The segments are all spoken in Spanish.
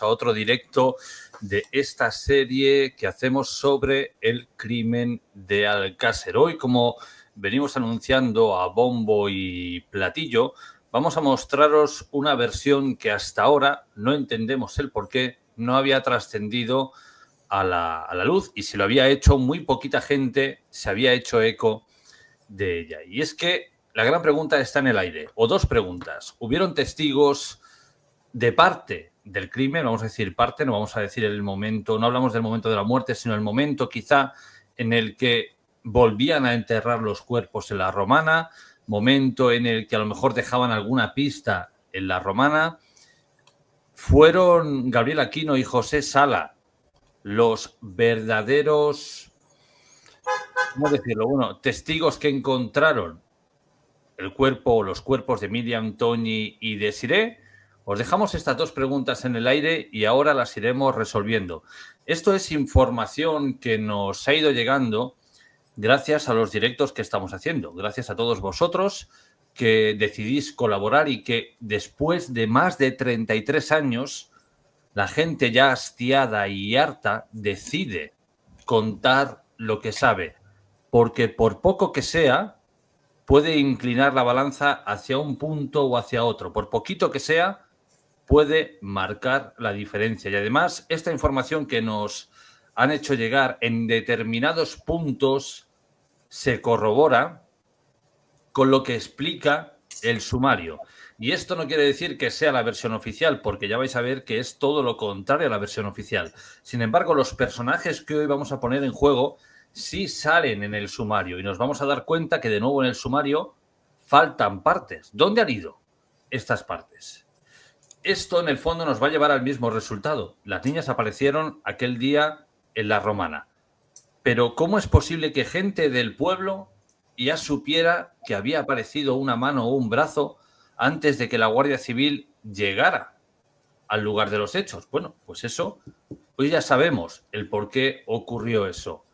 a otro directo de esta serie que hacemos sobre el crimen de Alcácer. Hoy, como venimos anunciando a bombo y platillo, vamos a mostraros una versión que hasta ahora no entendemos el por qué no había trascendido a la luz, y si lo había hecho, muy poquita gente se había hecho eco de ella. Y es que la gran pregunta está en el aire, o dos preguntas. ¿Hubieron testigos de parte del crimen? Vamos a decir parte, no vamos a decir el momento, no hablamos del momento de la muerte, sino el momento quizá en el que volvían a enterrar los cuerpos en la Romana, momento en el que a lo mejor dejaban alguna pista en la Romana. ¿Fueron Gabriel Aquino y José Sala los verdaderos, ¿cómo decirlo? Bueno, testigos que encontraron el cuerpo o los cuerpos de Miriam, Toñi y Desiré? Os dejamos estas dos preguntas en el aire y ahora las iremos resolviendo. Esto es información que nos ha ido llegando gracias a los directos que estamos haciendo, gracias a todos vosotros que decidís colaborar y que después de más de 33 años, la gente ya hastiada y harta decide contar lo que sabe, porque por poco que sea, puede inclinar la balanza hacia un punto o hacia otro. Por poquito que sea, puede marcar la diferencia. Y además, esta información que nos han hecho llegar en determinados puntos se corrobora con lo que explica el sumario. Y esto no quiere decir que sea la versión oficial, porque ya vais a ver que es todo lo contrario a la versión oficial. Sin embargo, los personajes que hoy vamos a poner en juego sí salen en el sumario y nos vamos a dar cuenta que de nuevo en el sumario faltan partes. ¿Dónde han ido estas partes? Esto en el fondo nos va a llevar al mismo resultado. Las niñas aparecieron aquel día en la Romana. Pero ¿cómo es posible que gente del pueblo ya supiera que había aparecido una mano o un brazo antes de que la Guardia Civil llegara al lugar de los hechos? Bueno, pues eso, hoy ya sabemos el por qué ocurrió eso.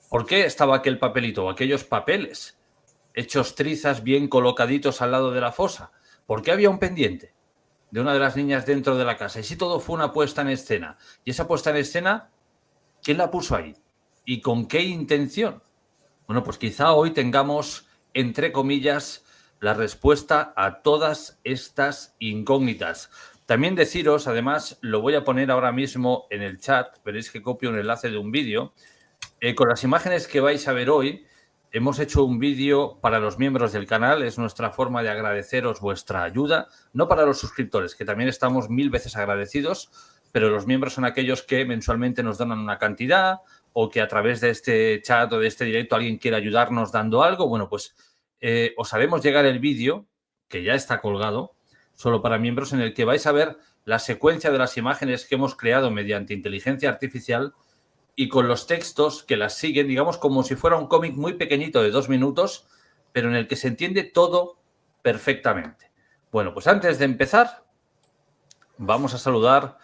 ¿Por qué estaba aquel papelito o aquellos papeles hechos trizas bien colocaditos al lado de la fosa? ¿Por qué había un pendiente de una de las niñas dentro de la casa? Y si todo fue una puesta en escena. ¿Y esa puesta en escena, quién la puso ahí? ¿Y con qué intención? Bueno, pues quizá hoy tengamos, entre comillas, la respuesta a todas estas incógnitas. También deciros, además, lo voy a poner ahora mismo en el chat, veréis que copio un enlace de un vídeo. Con las imágenes que vais a ver hoy, hemos hecho un vídeo para los miembros del canal, es nuestra forma de agradeceros vuestra ayuda, no para los suscriptores, que también estamos 1000 veces agradecidos, pero los miembros son aquellos que mensualmente nos donan una cantidad o que a través de este chat o de este directo alguien quiere ayudarnos dando algo. Bueno, pues os haremos llegar el vídeo, que ya está colgado, solo para miembros, en el que vais a ver la secuencia de las imágenes que hemos creado mediante inteligencia artificial y con los textos que las siguen, digamos, como si fuera un cómic muy pequeñito de 2 minutos, pero en el que se entiende todo perfectamente. Bueno, pues antes de empezar, vamos a saludar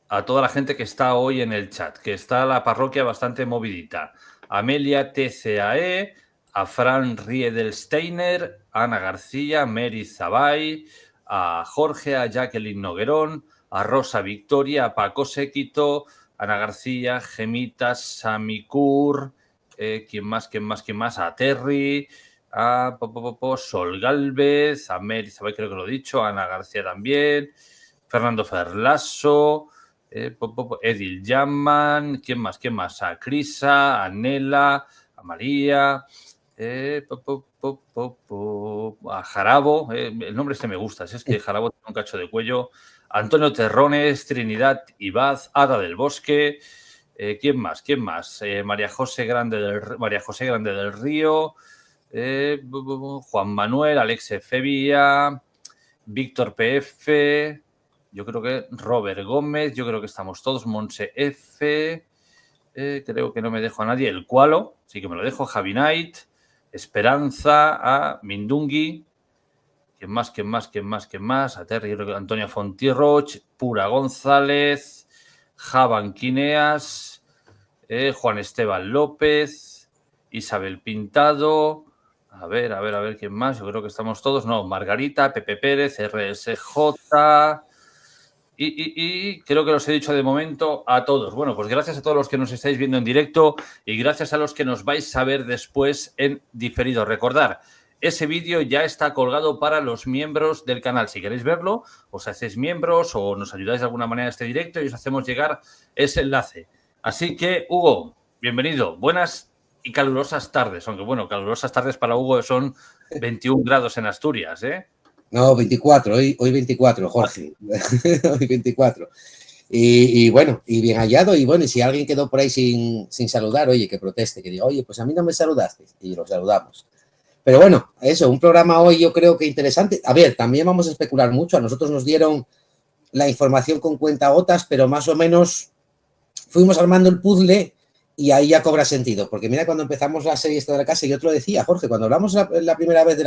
a toda la gente que está hoy en el chat, que está la parroquia bastante movidita. Amelia TCAE, a Fran Riedelsteiner, a Ana García, Mary Zabay, a Jorge, a Jacqueline Noguerón, a Rosa Victoria, a Paco Séquito, Ana García, Gemita, Samicur, ¿quién más? A Terry, a Sol Galvez, a Mary Zabay, creo que lo he dicho, a Ana García también, Fernando Ferlaso, Edil Yaman, ¿quién más? A Crisa, a Nela, a María, a Jarabo, el nombre este me gusta, si es que Jarabo tiene un cacho de cuello, Antonio Terrones, Trinidad Ibaz, Ada del Bosque, ¿quién más? María José Grande del Río, Juan Manuel, Alexe Febia, Víctor PF, yo creo que Robert Gómez, yo creo que estamos todos, Monse F, creo que no me dejo a nadie, el Cualo, sí que me lo dejo, Javi Knight, Esperanza, a Mindungui, ¿quién más? A Terry, Antonia Fontirroch, Pura González, Javan Quineas, Juan Esteban López, Isabel Pintado, a ver, ¿quién más? Yo creo que estamos todos, no, Margarita, Pepe Pérez, RSJ, Y creo que los he dicho de momento a todos. Bueno, pues gracias a todos los que nos estáis viendo en directo y gracias a los que nos vais a ver después en diferido. Recordar, ese vídeo ya está colgado para los miembros del canal. Si queréis verlo, os hacéis miembros o nos ayudáis de alguna manera a este directo y os hacemos llegar ese enlace. Así que, Hugo, bienvenido. Buenas y calurosas tardes. Aunque, bueno, calurosas tardes para Hugo son 21 grados en Asturias, ¿eh? No, 24, hoy 24, Jorge. Hoy 24. Y bueno, y bien hallado. Y bueno, y si alguien quedó por ahí sin saludar, oye, que proteste, que diga, oye, pues a mí no me saludaste. Y lo saludamos. Pero bueno, eso, un programa hoy yo creo que interesante. A ver, también vamos a especular mucho. A nosotros nos dieron la información con cuentagotas, pero más o menos fuimos armando el puzzle y ahí ya cobra sentido. Porque mira, cuando empezamos la serie esta de la casa, yo te lo decía, Jorge, cuando hablamos la primera vez de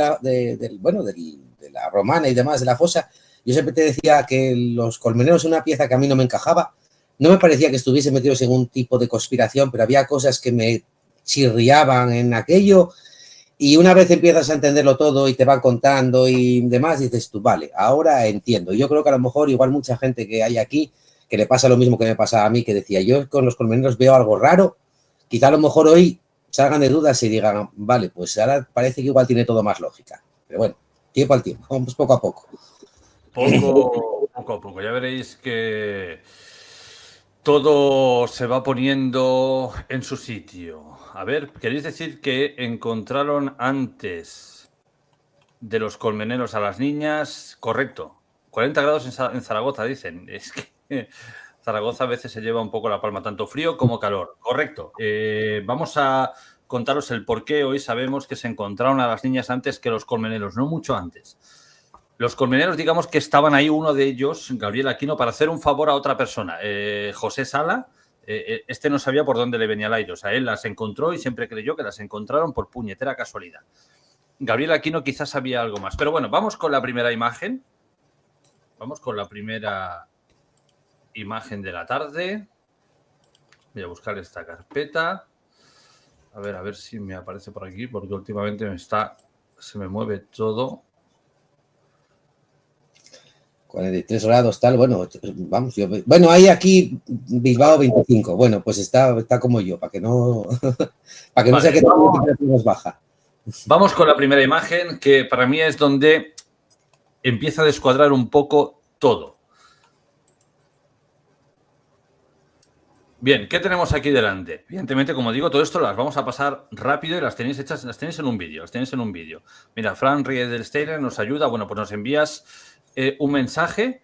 la romana y demás, de la fosa, yo siempre te decía que los colmeneros son una pieza que a mí no me encajaba. No me parecía que estuviese metidos en un tipo de conspiración, pero había cosas que me chirriaban en aquello. Y una vez empiezas a entenderlo todo y te van contando y demás, dices tú, vale, ahora entiendo. Yo creo que a lo mejor igual mucha gente que hay aquí, que le pasa lo mismo que me pasaba a mí, que decía, yo con los colmeneros veo algo raro, quizá a lo mejor hoy salgan de dudas y digan, vale, pues ahora parece que igual tiene todo más lógica. Pero bueno, tiempo al tiempo, vamos poco a poco. Poco a poco. Ya veréis que todo se va poniendo en su sitio. A ver, ¿queréis decir que encontraron antes de los colmeneros a las niñas? Correcto. 40 grados en Zaragoza, dicen. Es que Zaragoza a veces se lleva un poco la palma, tanto frío como calor. Correcto. Vamos a contaros el por qué hoy sabemos que se encontraron a las niñas antes que los colmeneros, no mucho antes. Los colmeneros, digamos que estaban ahí, uno de ellos, Gabriel Aquino, para hacer un favor a otra persona. José Sala, este no sabía por dónde le venía el aire. O sea, él las encontró y siempre creyó que las encontraron por puñetera casualidad. Gabriel Aquino quizás sabía algo más. Pero bueno, vamos con la primera imagen. Vamos con la primera imagen de la tarde. Voy a buscar esta carpeta. A ver si me aparece por aquí, porque últimamente se me mueve todo. 43 grados, tal, bueno, vamos, bueno, hay aquí Bilbao 25, bueno, pues está como yo, para que no se quede nos baja. Vamos con la primera imagen, que para mí es donde empieza a descuadrar un poco todo. Bien, ¿qué tenemos aquí delante? Evidentemente, como digo, todo esto las vamos a pasar rápido y las tenéis hechas, las tenéis en un vídeo, Mira, Fran Riedelsteiner nos ayuda, bueno, pues nos envías un mensaje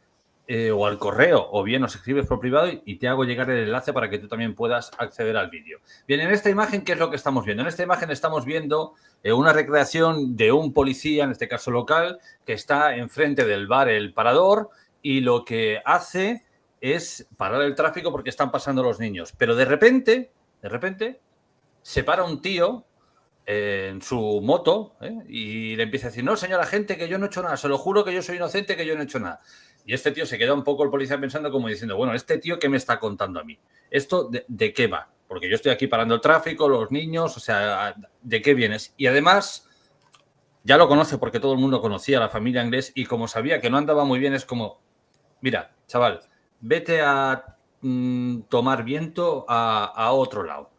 o al correo o bien nos escribes por privado y te hago llegar el enlace para que tú también puedas acceder al vídeo. Bien, en esta imagen, ¿qué es lo que estamos viendo? En esta imagen estamos viendo una recreación de un policía, en este caso local, que está enfrente del bar El Parador y lo que hace es parar el tráfico porque están pasando los niños. Pero de repente, se para un tío en su moto y le empieza a decir, no, señora gente, que yo no he hecho nada, se lo juro que yo soy inocente, que yo no he hecho nada. Y este tío se queda un poco el policía pensando como diciendo, bueno, ¿este tío qué me está contando a mí? ¿Esto de qué va? Porque yo estoy aquí parando el tráfico, los niños, o sea, ¿de qué vienes? Y además, ya lo conoce porque todo el mundo conocía a la familia Anglés y como sabía que no andaba muy bien, es como, mira, chaval, vete a tomar viento a otro lado.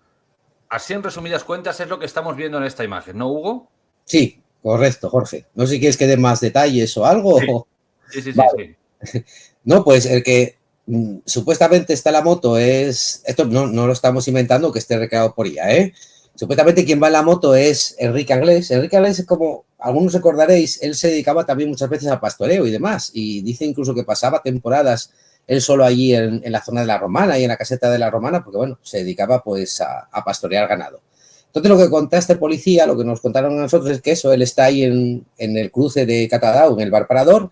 Así, en resumidas cuentas, es lo que estamos viendo en esta imagen, ¿no, Hugo? Sí, correcto, Jorge. No sé si quieres que dé más detalles o algo. Sí. Vale. No, pues el que supuestamente está en la moto es... Esto no lo estamos inventando, que esté recreado por ella, ¿eh? Supuestamente quien va en la moto es Enrique Anglés. Enrique Anglés, como algunos recordaréis, él se dedicaba también muchas veces al pastoreo y demás. Y dice incluso que pasaba temporadas él solo allí en la zona de la Romana y en la caseta de la Romana, porque, bueno, se dedicaba pues a pastorear ganado. Entonces, lo que conta este policía, lo que nos contaron a nosotros es que eso, él está ahí en el cruce de Catadau, en el Bar Parador.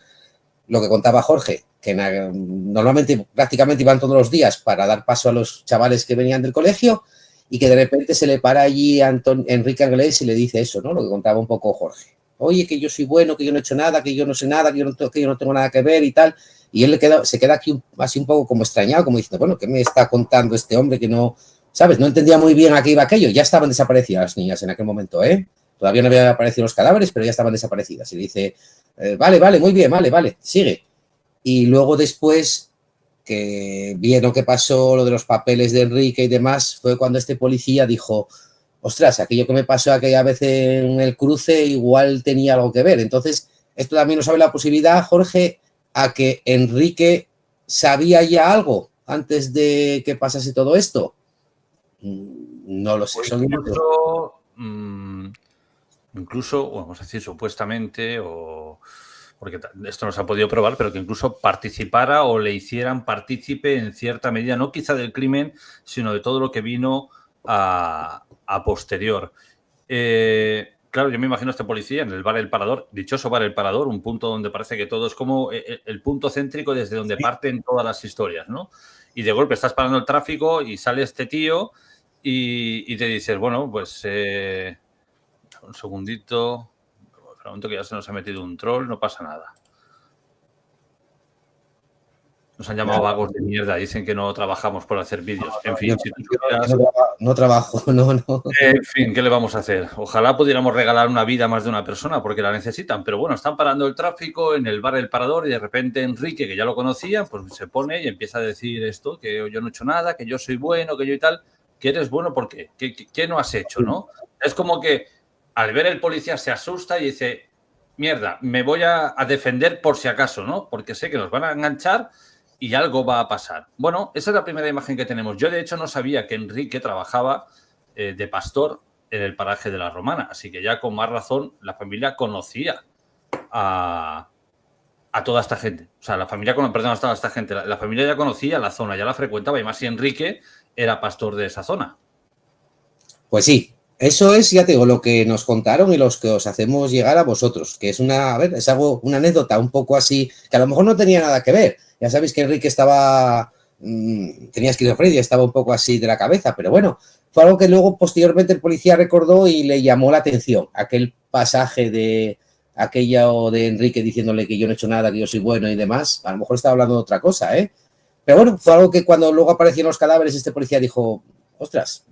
Lo que contaba Jorge, que normalmente prácticamente iban todos los días para dar paso a los chavales que venían del colegio y que de repente se le para allí a Enrique Anglés y le dice eso, ¿no? Lo que contaba un poco Jorge. Oye, que yo soy bueno, que yo no he hecho nada, que yo no sé nada, que yo no tengo nada que ver y tal. Y él se queda aquí así un poco como extrañado, como diciendo, bueno, ¿qué me está contando este hombre que no, ¿sabes? No entendía muy bien a qué iba aquello. Ya estaban desaparecidas las niñas en aquel momento, ¿eh? Todavía no habían aparecido los cadáveres, pero ya estaban desaparecidas. Y le dice, vale, muy bien, vale, sigue. Y luego después que vieron que pasó lo de los papeles de Enrique y demás, fue cuando este policía dijo, ostras, aquello que me pasó aquella vez en el cruce igual tenía algo que ver. Entonces, esto también nos abre la posibilidad, Jorge, a que Enrique sabía ya algo antes de que pasase todo esto. No lo sé. Pues incluso, vamos a decir, supuestamente, o porque esto no se ha podido probar, pero que incluso participara o le hicieran partícipe en cierta medida, no quizá del crimen, sino de todo lo que vino a posterior. Claro, yo me imagino a este policía en el bar El Parador, dichoso bar El Parador, un punto donde parece que todo es como el punto céntrico desde donde parten todas las historias, ¿no? Y de golpe estás parando el tráfico y sale este tío y te dices, bueno, pues un segundito, pregunto que ya se nos ha metido un troll, no pasa nada. Nos han llamado vagos de mierda, dicen que no trabajamos por hacer vídeos. En fin, si tú supieras... no trabajo, no. En fin, ¿qué le vamos a hacer? Ojalá pudiéramos regalar una vida a más de una persona porque la necesitan, pero bueno, están parando el tráfico en el bar El Parador y de repente Enrique, que ya lo conocía, pues se pone y empieza a decir esto, que yo no he hecho nada, que yo soy bueno, que yo y tal. ¿Que eres bueno por qué? ¿Qué no has hecho, no? Es como que al ver el policía se asusta y dice, mierda, me voy a defender por si acaso, ¿no? Porque sé que nos van a enganchar y algo va a pasar. Bueno, esa es la primera imagen que tenemos. Yo, de hecho, no sabía que Enrique trabajaba de pastor en el paraje de la Romana, así que ya con más razón la familia conocía a toda esta gente. O sea, la familia, perdón, a toda esta gente. La familia ya conocía la zona, ya la frecuentaba, y más si Enrique era pastor de esa zona. Pues sí, eso es, ya te digo, lo que nos contaron y los que os hacemos llegar a vosotros, que es una anécdota un poco así, que a lo mejor no tenía nada que ver. Ya sabéis que Enrique tenía esquizofrenia, estaba un poco así de la cabeza, pero bueno, fue algo que luego posteriormente el policía recordó y le llamó la atención, aquel pasaje de aquello de Enrique diciéndole que yo no he hecho nada, que yo soy bueno y demás. A lo mejor estaba hablando de otra cosa, ¿eh? Pero bueno, fue algo que cuando luego aparecieron los cadáveres, este policía dijo, ostras,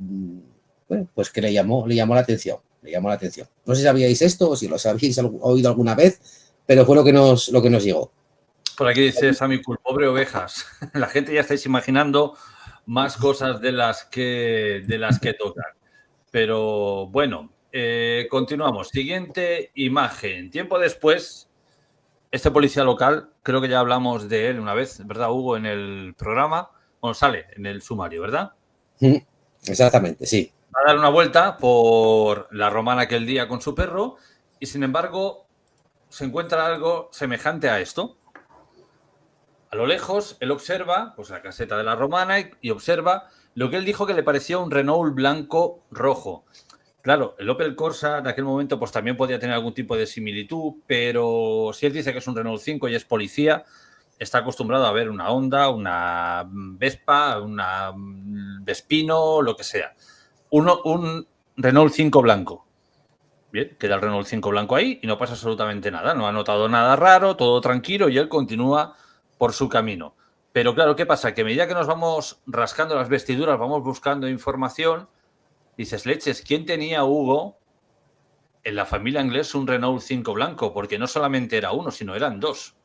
bueno, pues que le llamó la atención, No sé si sabíais esto o si lo habéis oído alguna vez, pero fue lo que nos llegó. Por aquí dice Sammy Cool, pobre ovejas. La gente ya estáis imaginando más cosas de las que tocan. Pero bueno, continuamos. Siguiente imagen. Tiempo después, este policía local, creo que ya hablamos de él una vez, ¿verdad, Hugo? En el programa. Bueno, sale en el sumario, ¿verdad? Exactamente, sí. Va a dar una vuelta por la Romana aquel día con su perro y, sin embargo, se encuentra algo semejante a esto. A lo lejos, él observa pues, la caseta de la Romana y observa lo que él dijo que le parecía un Renault blanco rojo. Claro, el Opel Corsa de aquel momento pues también podía tener algún tipo de similitud, pero si él dice que es un Renault 5 y es policía, está acostumbrado a ver una Honda, una Vespa, una Vespino, lo que sea. Un Renault 5 blanco. Bien, queda el Renault 5 blanco ahí y no pasa absolutamente nada. No ha notado nada raro, todo tranquilo y él continúa por su camino. Pero claro, ¿qué pasa? Que a medida que nos vamos rascando las vestiduras, vamos buscando información, dices, leches, ¿quién tenía, Hugo, en la familia Anglés un Renault 5 blanco? Porque no solamente era uno, sino eran dos.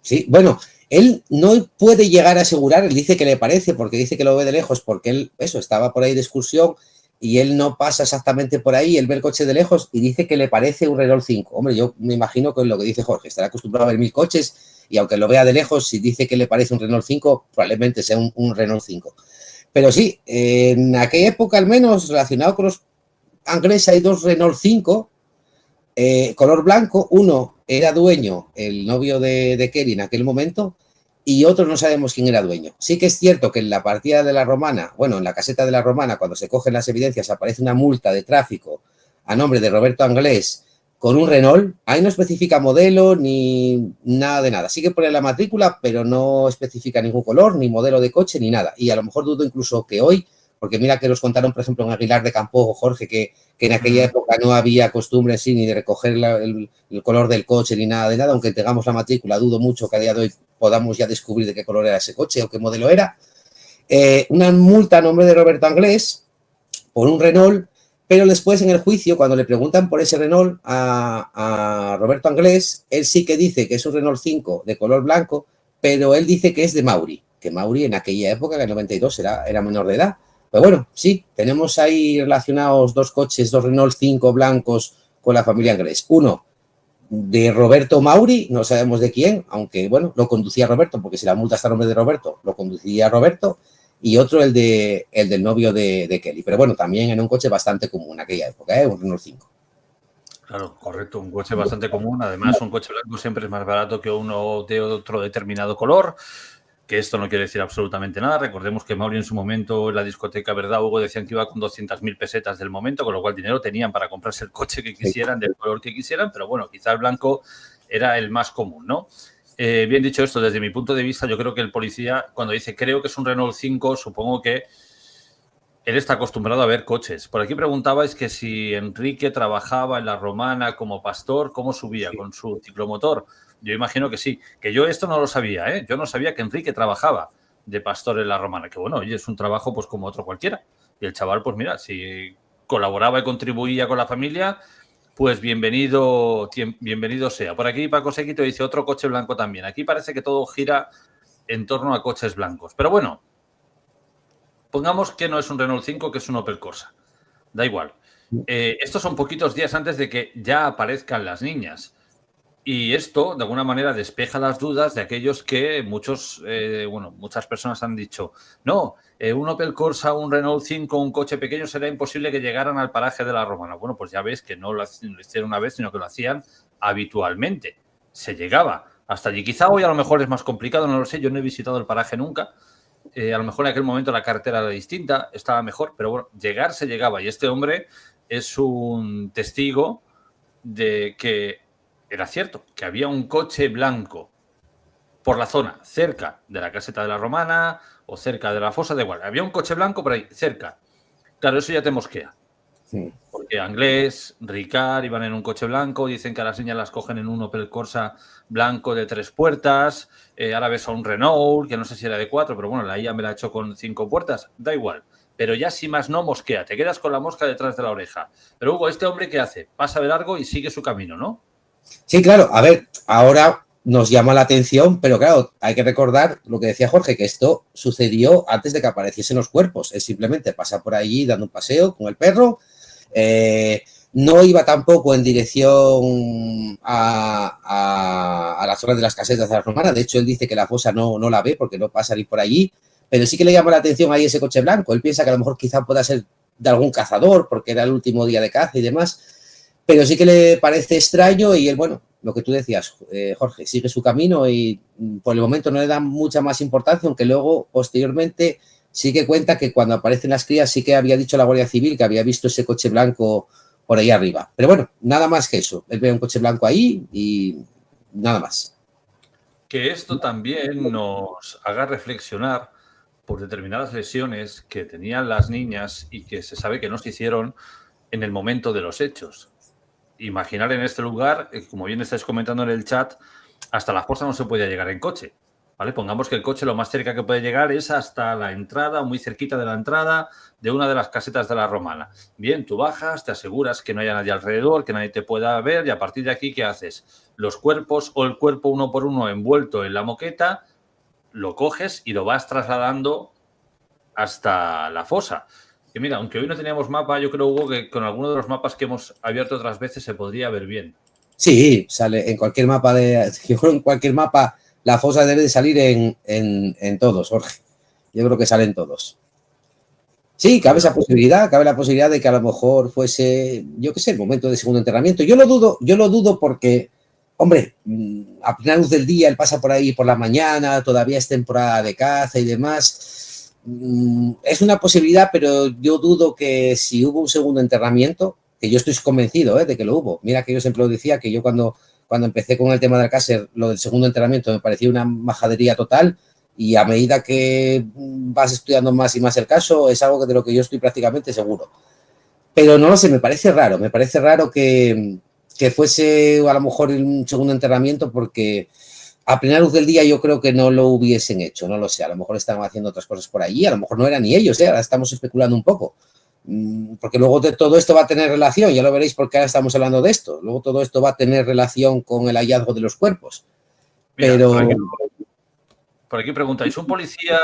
Sí, bueno, él no puede llegar a asegurar, él dice que le parece, porque dice que lo ve de lejos, porque él, estaba por ahí de excursión y él no pasa exactamente por ahí, él ve el coche de lejos y dice que le parece un Renault 5. Hombre, yo me imagino que es lo que dice Jorge, estará acostumbrado a ver 1000 coches y aunque lo vea de lejos, si dice que le parece un Renault 5, probablemente sea un Renault 5. Pero sí, en aquella época al menos, relacionado con los Anglés, hay dos Renault 5, color blanco. Uno era dueño, el novio de Kelly en aquel momento, y otro no sabemos quién era dueño. Sí que es cierto que en la partida de la Romana, bueno, en la caseta de la Romana, cuando se cogen las evidencias, aparece una multa de tráfico a nombre de Roberto Anglés con un Renault. Ahí no especifica modelo ni nada de nada. Sí que pone la matrícula, pero no especifica ningún color, ni modelo de coche, ni nada. Y a lo mejor dudo incluso que hoy, porque mira que nos contaron, por ejemplo, en Aguilar de Campo, Jorge, que en aquella época no había costumbre sí, ni de recoger el color del coche ni nada de nada, aunque tengamos la matrícula, dudo mucho que a día de hoy podamos ya descubrir de qué color era ese coche o qué modelo era. Una multa a nombre de Roberto Anglés por un Renault, pero después en el juicio, cuando le preguntan por ese Renault a Roberto Anglés, él sí que dice que es un Renault 5 de color blanco, pero él dice que es de Mauri, que Mauri en aquella época, que en 92, era menor de edad. Pero bueno, sí, tenemos ahí relacionados 2 coches, 2 Renault 5 blancos con la familia Gress. Uno de Roberto Mauri, no sabemos de quién, aunque bueno, lo conducía Roberto, porque si la multa está a nombre de Roberto, lo conducía Roberto, y otro el del novio de Kelly. Pero bueno, también en un coche bastante común en aquella época, un Renault 5. Claro, correcto, un coche bastante común. Además, un coche blanco siempre es más barato que uno de otro determinado color, que esto no quiere decir absolutamente nada. Recordemos que Mauri en su momento en la discoteca Verdad Hugo decían que iba con 200.000 pesetas del momento, con lo cual dinero tenían para comprarse el coche que quisieran, del color que quisieran, pero bueno, quizá el blanco era el más común, ¿no? Bien dicho esto, desde mi punto de vista, yo creo que el policía, cuando dice creo que es un Renault 5, supongo que él está acostumbrado a ver coches. Por aquí preguntabais que si Enrique trabajaba en la Romana como pastor, ¿cómo subía con su ciclomotor? Yo imagino que sí. Que yo esto no lo sabía, ¿eh? Yo no sabía que Enrique trabajaba de pastor en la Romana. Que bueno, oye, es un trabajo pues como otro cualquiera. Y el chaval, pues mira, si colaboraba y contribuía con la familia, pues bienvenido sea. Por aquí Paco Sequito dice otro coche blanco también. Aquí parece que todo gira en torno a coches blancos. Pero bueno, pongamos que no es un Renault 5, que es un Opel Corsa. Da igual. Estos son poquitos días antes de que ya aparezcan las niñas. Y esto, de alguna manera, despeja las dudas de aquellos que muchas personas han dicho, no, un Opel Corsa, un Renault 5, un coche pequeño, será imposible que llegaran al paraje de la Romana. Bueno, pues ya ves que no lo hicieron una vez, sino que lo hacían habitualmente. Se llegaba hasta allí. Quizá hoy a lo mejor es más complicado, no lo sé, yo no he visitado el paraje nunca. A lo mejor en aquel momento la carretera era distinta, estaba mejor, pero bueno, llegar se llegaba. Y este hombre es un testigo de que era cierto, que había un coche blanco por la zona, cerca de la caseta de la Romana o cerca de la fosa, da igual. Había un coche blanco por ahí, cerca. Claro, eso ya te mosquea. Sí. Porque Anglés, Ricard iban en un coche blanco, dicen que a las niñas las cogen en un Opel Corsa blanco de 3 puertas, ahora ves a un Renault, que no sé si era de 4, pero bueno, la IA me la ha hecho con 5 puertas, da igual. Pero ya si más no, mosquea, te quedas con la mosca detrás de la oreja. Pero Hugo, ¿este hombre qué hace? Pasa de largo y sigue su camino, ¿no? Sí, claro, a ver, ahora nos llama la atención, pero claro, hay que recordar lo que decía Jorge, que esto sucedió antes de que apareciesen los cuerpos. Él simplemente pasa por allí dando un paseo con el perro. No iba tampoco en dirección a la zona de las casetas de la Romana. De hecho, él dice que la fosa no la ve porque no pasa ni por allí. Pero sí que le llama la atención ahí ese coche blanco. Él piensa que a lo mejor quizá pueda ser de algún cazador porque era el último día de caza y demás. Pero sí que le parece extraño y él, bueno, lo que tú decías, Jorge, sigue su camino y por el momento no le da mucha más importancia, aunque luego, posteriormente, sí que cuenta que cuando aparecen las crías sí que había dicho la Guardia Civil que había visto ese coche blanco por ahí arriba. Pero bueno, nada más que eso. Él ve un coche blanco ahí y nada más. Que esto también nos haga reflexionar por determinadas lesiones que tenían las niñas y que se sabe que no se hicieron en el momento de los hechos. Imaginar en este lugar, como bien estáis comentando en el chat, hasta la fosa no se puede llegar en coche, ¿vale? Pongamos que el coche lo más cerca que puede llegar es hasta la entrada, muy cerquita de la entrada de una de las casetas de la Romana. Bien, tú bajas, te aseguras que no haya nadie alrededor, que nadie te pueda ver y a partir de aquí, ¿qué haces? Los cuerpos o el cuerpo uno por uno envuelto en la moqueta, lo coges y lo vas trasladando hasta la fosa. Que mira, aunque hoy no teníamos mapa, yo creo, Hugo, que con alguno de los mapas que hemos abierto otras veces se podría ver bien. Sí, sale en cualquier mapa yo creo en cualquier mapa la fosa debe de salir en todos, Jorge. Yo creo que salen todos. Sí, cabe esa posibilidad, cabe la posibilidad de que a lo mejor fuese, yo qué sé, el momento de segundo enterramiento. Yo lo dudo porque, hombre, a plena luz del día, él pasa por ahí por la mañana, todavía es temporada de caza y demás. Es una posibilidad, pero yo dudo que si hubo un segundo enterramiento, que yo estoy convencido de que lo hubo. Mira que yo siempre lo decía, que yo cuando empecé con el tema del Alcácer, lo del segundo enterramiento me parecía una majadería total y a medida que vas estudiando más y más el caso, es algo de lo que yo estoy prácticamente seguro. Pero no lo sé, me parece raro que fuese a lo mejor un segundo enterramiento porque a plena luz del día yo creo que no lo hubiesen hecho, no lo sé, a lo mejor estaban haciendo otras cosas por allí, a lo mejor no eran ni ellos, ahora estamos especulando un poco, porque luego de todo esto va a tener relación, ya lo veréis porque ahora estamos hablando de esto, luego todo esto va a tener relación con el hallazgo de los cuerpos. Mira, pero... por aquí preguntáis, ¿un policía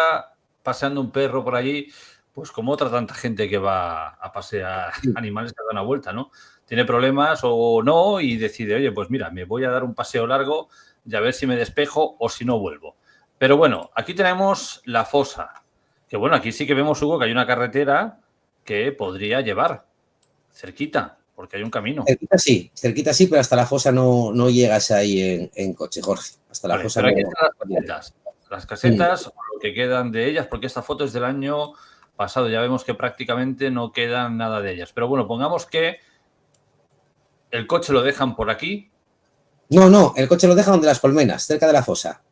paseando un perro por allí? Pues como otra tanta gente que va a pasear animales que dan una vuelta, ¿no? Tiene problemas o no y decide, oye, pues mira, me voy a dar un paseo largo y a ver si me despejo o si no vuelvo. Pero bueno, aquí tenemos la fosa. Que bueno, aquí sí que vemos, Hugo, que hay una carretera que podría llevar cerquita, porque hay un camino. Cerquita sí, pero hasta la fosa no llegas ahí en coche, Jorge. Hasta la Vale, fosa pero no. aquí están las casetas. Las casetas, o lo que quedan de ellas, porque esta foto es del año pasado. Ya vemos que prácticamente no quedan nada de ellas. Pero bueno, pongamos que el coche lo dejan por aquí. No, el coche lo deja donde las colmenas, cerca de la fosa.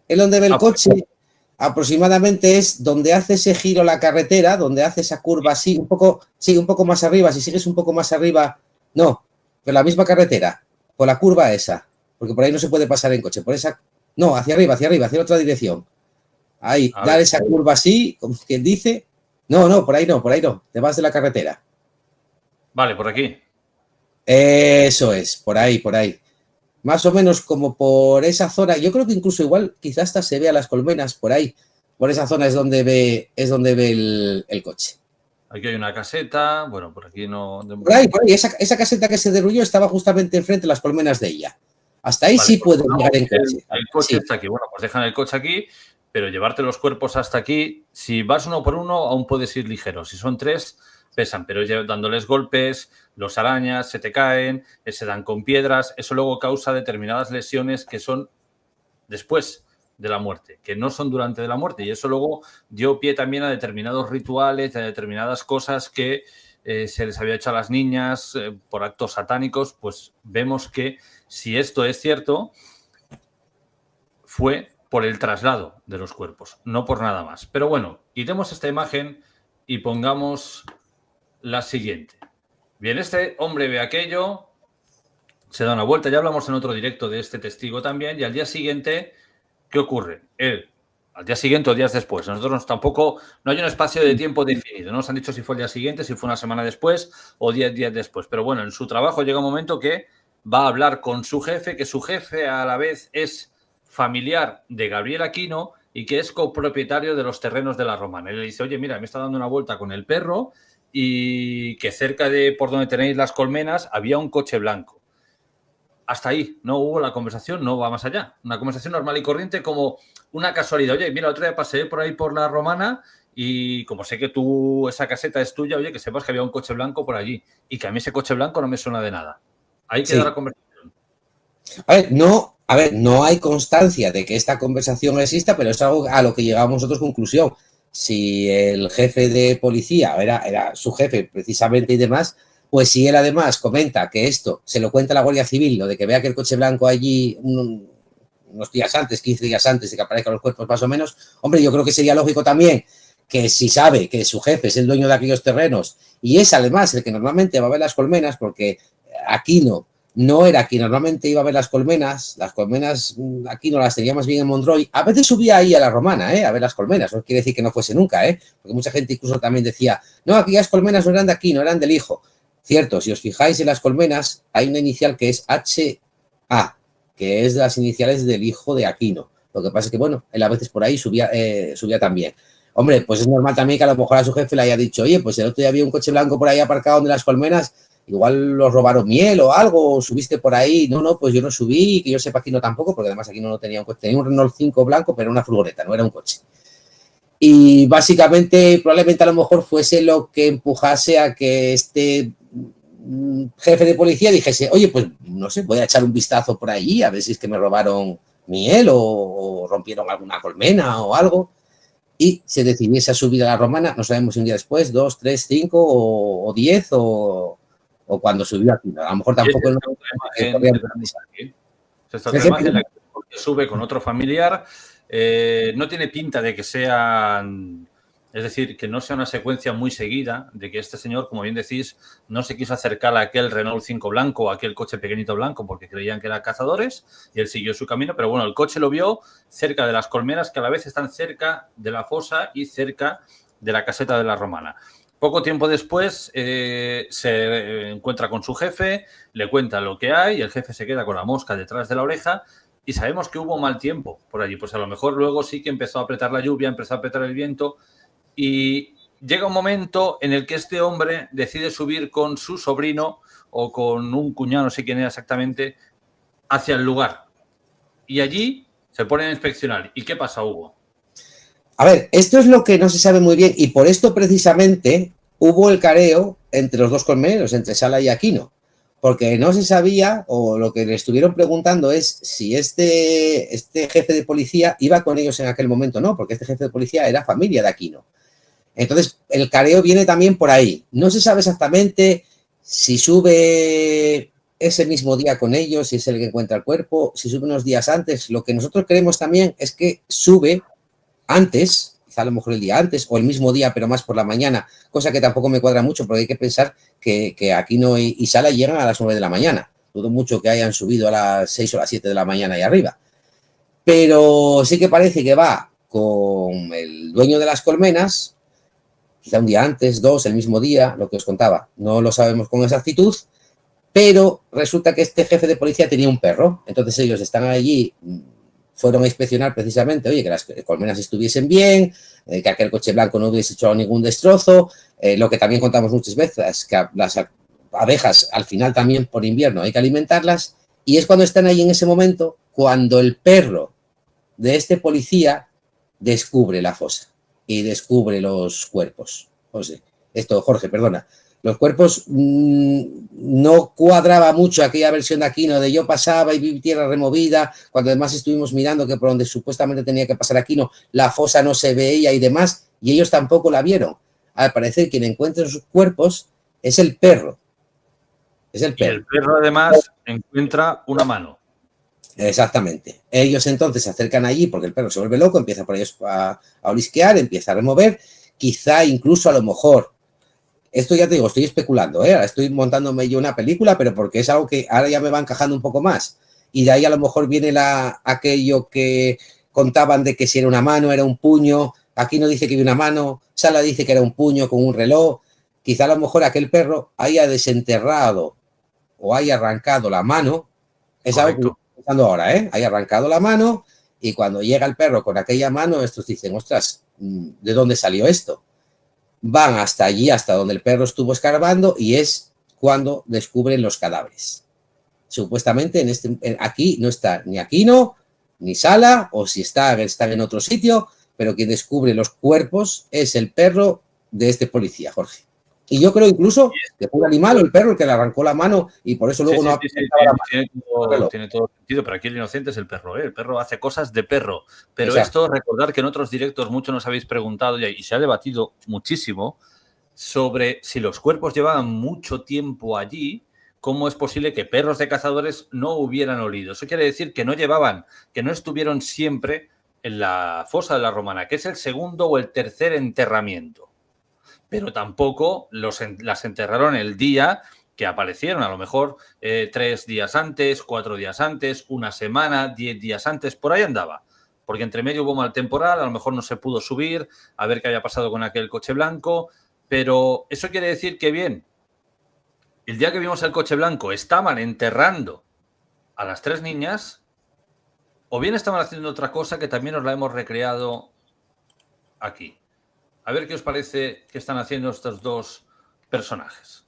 Es donde ve el coche, aproximadamente es donde hace ese giro la carretera, donde hace esa curva así, un poco más arriba. Si sigues un poco más arriba, no, pero la misma carretera, por la curva esa, porque por ahí no se puede pasar en coche, por esa, no, hacia arriba, hacia otra dirección. Ahí, dar esa curva así, como quien dice, no, por ahí no, te vas de la carretera. Vale, por aquí. Eso es, por ahí. Más o menos como por esa zona, yo creo que incluso igual quizás hasta se vea las colmenas por ahí, por esa zona es donde ve el coche. Aquí hay una caseta, bueno, por aquí no... Por ahí, esa caseta que se derrulló estaba justamente enfrente de las colmenas de ella. Hasta ahí vale, sí pues pueden llegar en coche. El coche está aquí, bueno, pues dejan el coche aquí, pero llevarte los cuerpos hasta aquí, si vas uno por uno, aún puedes ir ligero, si son tres, pesan, pero dándoles golpes, los arañas, se te caen, se dan con piedras, eso luego causa determinadas lesiones que son después de la muerte, que no son durante de la muerte, y eso luego dio pie también a determinados rituales, a determinadas cosas que se les había hecho a las niñas por actos satánicos. Pues vemos que si esto es cierto, fue por el traslado de los cuerpos, no por nada más. Pero bueno, quitemos esta imagen y pongamos la siguiente. Bien, este hombre ve aquello, se da una vuelta, ya hablamos en otro directo de este testigo también, y al día siguiente, ¿qué ocurre? Él, al día siguiente o días después, nosotros tampoco, no hay un espacio de tiempo definido, no nos han dicho si fue el día siguiente, si fue una semana después o 10 días después, pero bueno, en su trabajo llega un momento que va a hablar con su jefe, que su jefe a la vez es familiar de Gabriel Aquino y que es copropietario de los terrenos de la Romana. Él le dice, oye, mira, me está dando una vuelta con el perro y que cerca de por donde tenéis las colmenas había un coche blanco. Hasta ahí, no hubo la conversación, no va más allá. Una conversación normal y corriente como una casualidad. Oye, mira, otro día pasé por ahí por la Romana y como sé que tú, esa caseta es tuya, oye, que sepas que había un coche blanco por allí y que a mí ese coche blanco no me suena de nada. Ahí queda la conversación. A ver, no hay constancia de que esta conversación exista, pero es algo a lo que llegamos nosotros conclusión. Si el jefe de policía era su jefe precisamente y demás, pues si él además comenta que esto se lo cuenta a la Guardia Civil, lo de que vea que el coche blanco allí unos días antes, 15 días antes de que aparezcan los cuerpos más o menos, hombre, yo creo que sería lógico también que si sabe que su jefe es el dueño de aquellos terrenos y es además el que normalmente va a ver las colmenas, porque Aquino no era quien normalmente iba a ver las colmenas aquí no las tenía más bien en Monroy, a veces subía ahí a la Romana, a ver las colmenas, no quiere decir que no fuese nunca, porque mucha gente incluso también decía, no, aquellas colmenas no eran de Aquino, eran del hijo. Cierto, si os fijáis en las colmenas, hay una inicial que es HA, que es de las iniciales del hijo de Aquino. Lo que pasa es que, bueno, él a veces por ahí subía también. Hombre, pues es normal también que a lo mejor a su jefe le haya dicho, oye, pues el otro día había un coche blanco por ahí aparcado donde las colmenas, igual los robaron miel o algo, o subiste por ahí. No, pues yo no subí, que yo sepa Aquino tampoco, porque además Aquino no tenía un coche, tenía un Renault 5 blanco, pero era una furgoneta, no era un coche. Y básicamente, probablemente a lo mejor fuese lo que empujase a que este jefe de policía dijese, oye, pues no sé, voy a echar un vistazo por allí a ver si es que me robaron miel o rompieron alguna colmena o algo, y se decidiese a subir a la Romana, no sabemos si un día después, 2, 3, 5 o 10 o cuando subió aquí. A lo mejor tampoco... Esta imagen la que sube con otro familiar, no tiene pinta de que sean... Es decir, que no sea una secuencia muy seguida, de que este señor, como bien decís, no se quiso acercar a aquel Renault 5 blanco o a aquel coche pequeñito blanco porque creían que eran cazadores y él siguió su camino. Pero bueno, el coche lo vio cerca de las colmenas que a la vez están cerca de la fosa y cerca de la caseta de la Romana. Poco tiempo después se encuentra con su jefe, le cuenta lo que hay, el jefe se queda con la mosca detrás de la oreja y sabemos que hubo mal tiempo por allí. Pues a lo mejor luego sí que empezó a apretar la lluvia, empezó a apretar el viento y llega un momento en el que este hombre decide subir con su sobrino o con un cuñado, no sé quién era exactamente, hacia el lugar. Y allí se ponen a inspeccionar. ¿Y qué pasa, Hugo? A ver, esto es lo que no se sabe muy bien y por esto precisamente hubo el careo entre los dos colmeneros, entre Sala y Aquino, porque no se sabía, o lo que le estuvieron preguntando es si este jefe de policía iba con ellos en aquel momento. No, porque este jefe de policía era familia de Aquino. Entonces, el careo viene también por ahí. No se sabe exactamente si sube ese mismo día con ellos, si es el que encuentra el cuerpo, si sube unos días antes. Lo que nosotros creemos también es que sube antes, quizá a lo mejor el día antes, o el mismo día, pero más por la mañana, cosa que tampoco me cuadra mucho, porque hay que pensar que Aquino y Sala llegan a las 9 de la mañana. Dudo mucho que hayan subido a las 6 o las 7 de la mañana y arriba. Pero sí que parece que va con el dueño de las colmenas, quizá un día antes, dos, el mismo día, lo que os contaba. No lo sabemos con exactitud, pero resulta que este jefe de policía tenía un perro. Entonces ellos están allí, fueron a inspeccionar precisamente, oye, que las colmenas estuviesen bien, que aquel coche blanco no hubiese hecho ningún destrozo, lo que también contamos muchas veces, que las abejas al final también por invierno hay que alimentarlas, y es cuando están ahí en ese momento, cuando el perro de este policía descubre la fosa y descubre los cuerpos. Jorge, perdona. Los cuerpos no cuadraba mucho aquella versión de Aquino de yo pasaba y vi tierra removida, cuando además estuvimos mirando que por donde supuestamente tenía que pasar Aquino, la fosa no se veía y demás, y ellos tampoco la vieron. Al parecer, quien encuentra sus cuerpos es el perro. Es el perro. Y el perro, además, encuentra una mano. Exactamente. Ellos entonces se acercan allí porque el perro se vuelve loco, empieza por ellos a olisquear, empieza a remover, quizá incluso a lo mejor. Esto ya te digo, estoy especulando, ahora estoy montándome yo una película, pero porque es algo que ahora ya me va encajando un poco más. Y de ahí a lo mejor viene aquello que contaban de que si era una mano, era un puño. Aquí no dice que había una mano, Sala dice que era un puño con un reloj. Quizá a lo mejor aquel perro haya desenterrado o haya arrancado la mano. Es algo que estoy pensando ahora, haya arrancado la mano y cuando llega el perro con aquella mano, estos dicen, ostras, ¿de dónde salió esto? Van hasta allí, hasta donde el perro estuvo escarbando, y es cuando descubren los cadáveres. Supuestamente aquí no está ni Aquino, ni Sala, o si están en otro sitio, pero quien descubre los cuerpos es el perro de este policía, Jorge. Y yo creo incluso que fue un animal o el perro el que le arrancó la mano y por eso luego tiene todo sentido, pero aquí el inocente es el perro, ¿eh? El perro hace cosas de perro. Pero Exacto. esto, recordar que en otros directos mucho nos habéis preguntado y se ha debatido muchísimo sobre si los cuerpos llevaban mucho tiempo allí, ¿cómo es posible que perros de cazadores no hubieran olido? Eso quiere decir que no estuvieron siempre en la fosa de la Romana, que es el segundo o el tercer enterramiento. Pero tampoco las enterraron el día que aparecieron, a lo mejor 3 días antes, 4 días antes, una semana, 10 días antes, por ahí andaba. Porque entre medio hubo mal temporal, a lo mejor no se pudo subir, a ver qué había pasado con aquel coche blanco, pero eso quiere decir que bien, el día que vimos el coche blanco estaban enterrando a las 3 niñas, o bien estaban haciendo otra cosa que también os la hemos recreado aquí. A ver qué os parece que están haciendo estos dos personajes.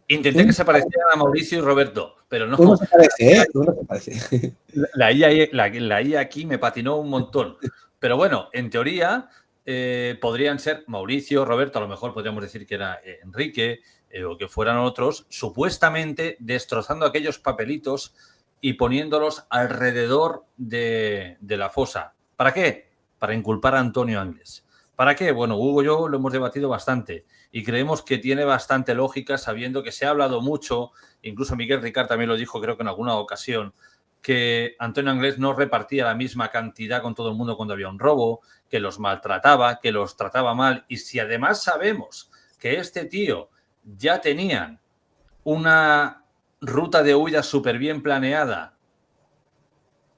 Intenté que se parecieran a Mauricio y Roberto, pero no. Uno se parece, ¿eh? Uno se parece. La IA aquí me patinó un montón. Pero bueno, en teoría podrían ser Mauricio, Roberto, a lo mejor podríamos decir que era Enrique o que fueran otros, supuestamente destrozando aquellos papelitos y poniéndolos alrededor de la fosa. ¿Para qué? Para inculpar a Antonio Angles. ¿Para qué? Bueno, Hugo y yo lo hemos debatido bastante y creemos que tiene bastante lógica, sabiendo que se ha hablado mucho, incluso Miguel Ricard también lo dijo, creo que en alguna ocasión, que Antonio Angles no repartía la misma cantidad con todo el mundo cuando había un robo, que los maltrataba, que los trataba mal. Y si además sabemos que este tío ya tenían una ruta de huida súper bien planeada,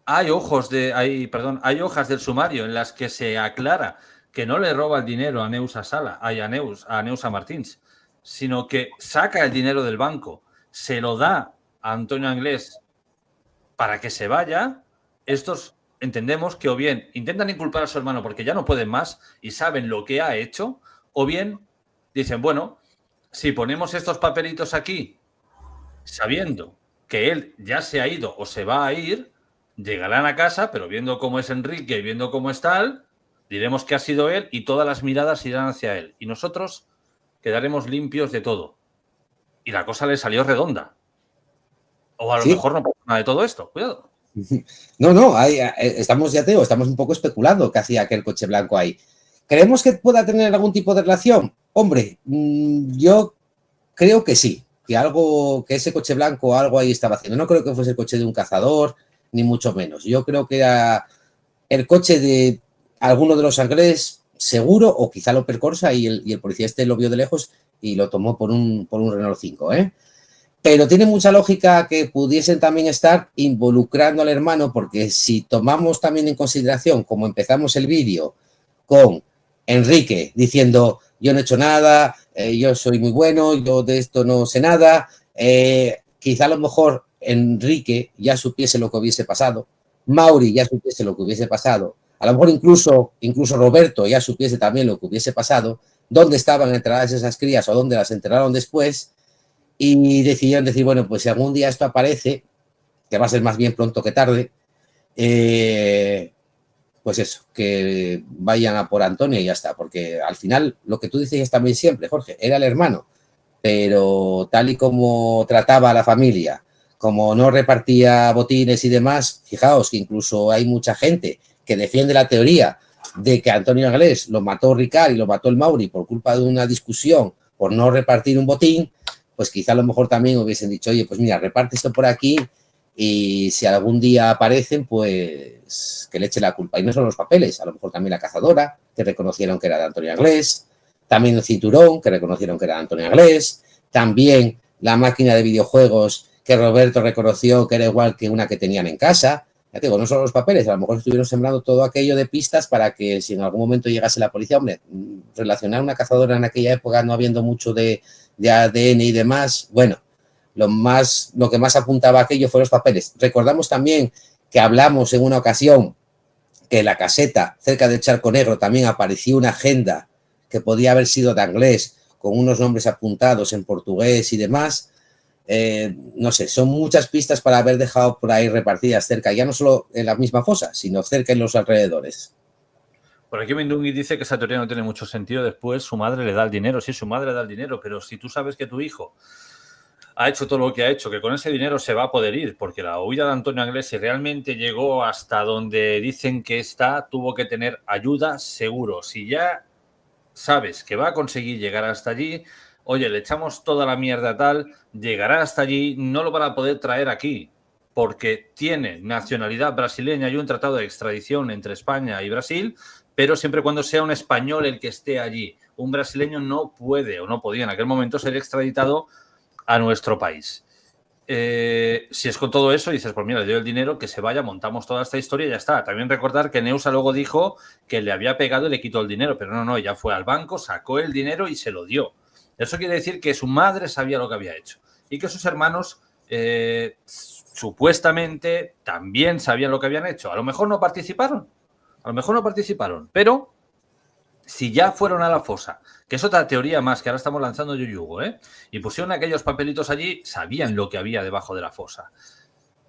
hay hojas del sumario en las que se aclara que no le roba el dinero a Neus Sala, a Neus Martins, sino que saca el dinero del banco, se lo da a Antonio Anglés para que se vaya, estos entendemos que o bien intentan inculpar a su hermano porque ya no pueden más y saben lo que ha hecho, o bien dicen, bueno, si ponemos estos papelitos aquí sabiendo que él ya se ha ido o se va a ir, llegarán a casa, pero viendo cómo es Enrique y viendo cómo es tal, diremos que ha sido él y todas las miradas irán hacia él. Y nosotros quedaremos limpios de todo. Y la cosa le salió redonda. O a lo mejor no pasa nada de todo esto. Cuidado. No, estamos, ya te digo, estamos un poco especulando qué hacía aquel coche blanco ahí. ¿Creemos que pueda tener algún tipo de relación? Hombre, yo creo que sí, que ese coche blanco algo ahí estaba haciendo. No creo que fuese el coche de un cazador, ni mucho menos. Yo creo que era el coche de alguno de los Anglés, seguro, o quizá el Opel Corsa y el policía este lo vio de lejos y lo tomó por un Renault 5, ¿eh? Pero tiene mucha lógica que pudiesen también estar involucrando al hermano, porque si tomamos también en consideración, como empezamos el vídeo, con Enrique diciendo, yo no he hecho nada, yo soy muy bueno, yo de esto no sé nada, quizá a lo mejor Enrique ya supiese lo que hubiese pasado, Mauri ya supiese lo que hubiese pasado, a lo mejor incluso Roberto ya supiese también lo que hubiese pasado, dónde estaban enterradas esas crías o dónde las enterraron después, y decidieron decir, bueno, pues si algún día esto aparece, que va a ser más bien pronto que tarde, pues eso, que vayan a por Antonio y ya está, porque al final lo que tú dices también siempre, Jorge, era el hermano, pero tal y como trataba a la familia, como no repartía botines y demás, fijaos que incluso hay mucha gente que defiende la teoría de que Antonio Anglés lo mató Ricard y lo mató el Mauri por culpa de una discusión por no repartir un botín, pues quizá a lo mejor también hubiesen dicho, oye, pues mira, reparte esto por aquí y si algún día aparecen, pues que le eche la culpa. Y no solo los papeles, a lo mejor también la cazadora, que reconocieron que era de Antonio Anglés, también el cinturón, que reconocieron que era de Antonio Anglés, también la máquina de videojuegos que Roberto reconoció que era igual que una que tenían en casa. Ya te digo, no solo los papeles, a lo mejor estuvieron sembrando todo aquello de pistas para que si en algún momento llegase la policía, hombre, relacionar una cazadora en aquella época no habiendo mucho de ADN y demás, bueno, lo que más apuntaba a aquello fueron los papeles. Recordamos también que hablamos en una ocasión que en la caseta cerca del Charco Negro también apareció una agenda que podía haber sido de Anglés con unos nombres apuntados en portugués y demás. No sé, son muchas pistas para haber dejado por ahí repartidas cerca, ya no solo en la misma fosa, sino cerca en los alrededores. Por aquí Mindungui dice que esa teoría no tiene mucho sentido. Después su madre le da el dinero. Sí, su madre le da el dinero, pero si tú sabes que tu hijo ha hecho todo lo que ha hecho, que con ese dinero se va a poder ir, porque la huida de Antonio Anglés, si realmente llegó hasta donde dicen que está, tuvo que tener ayuda seguro. Si ya sabes que va a conseguir llegar hasta allí, oye, le echamos toda la mierda tal, llegará hasta allí, no lo van a poder traer aquí, porque tiene nacionalidad brasileña y un tratado de extradición entre España y Brasil, pero siempre y cuando sea un español el que esté allí. Un brasileño no puede o no podía en aquel momento ser extraditado a nuestro país. Si es con todo eso, dices, pues mira, le doy el dinero, que se vaya, montamos toda esta historia y ya está. También recordar que Neusa luego dijo que le había pegado y le quitó el dinero, pero no, ella fue al banco, sacó el dinero y se lo dio. Eso quiere decir que su madre sabía lo que había hecho y que sus hermanos supuestamente también sabían lo que habían hecho. A lo mejor no participaron, pero si ya fueron a la fosa, que es otra teoría más que ahora estamos lanzando yo y Hugo, y pusieron aquellos papelitos allí, sabían lo que había debajo de la fosa.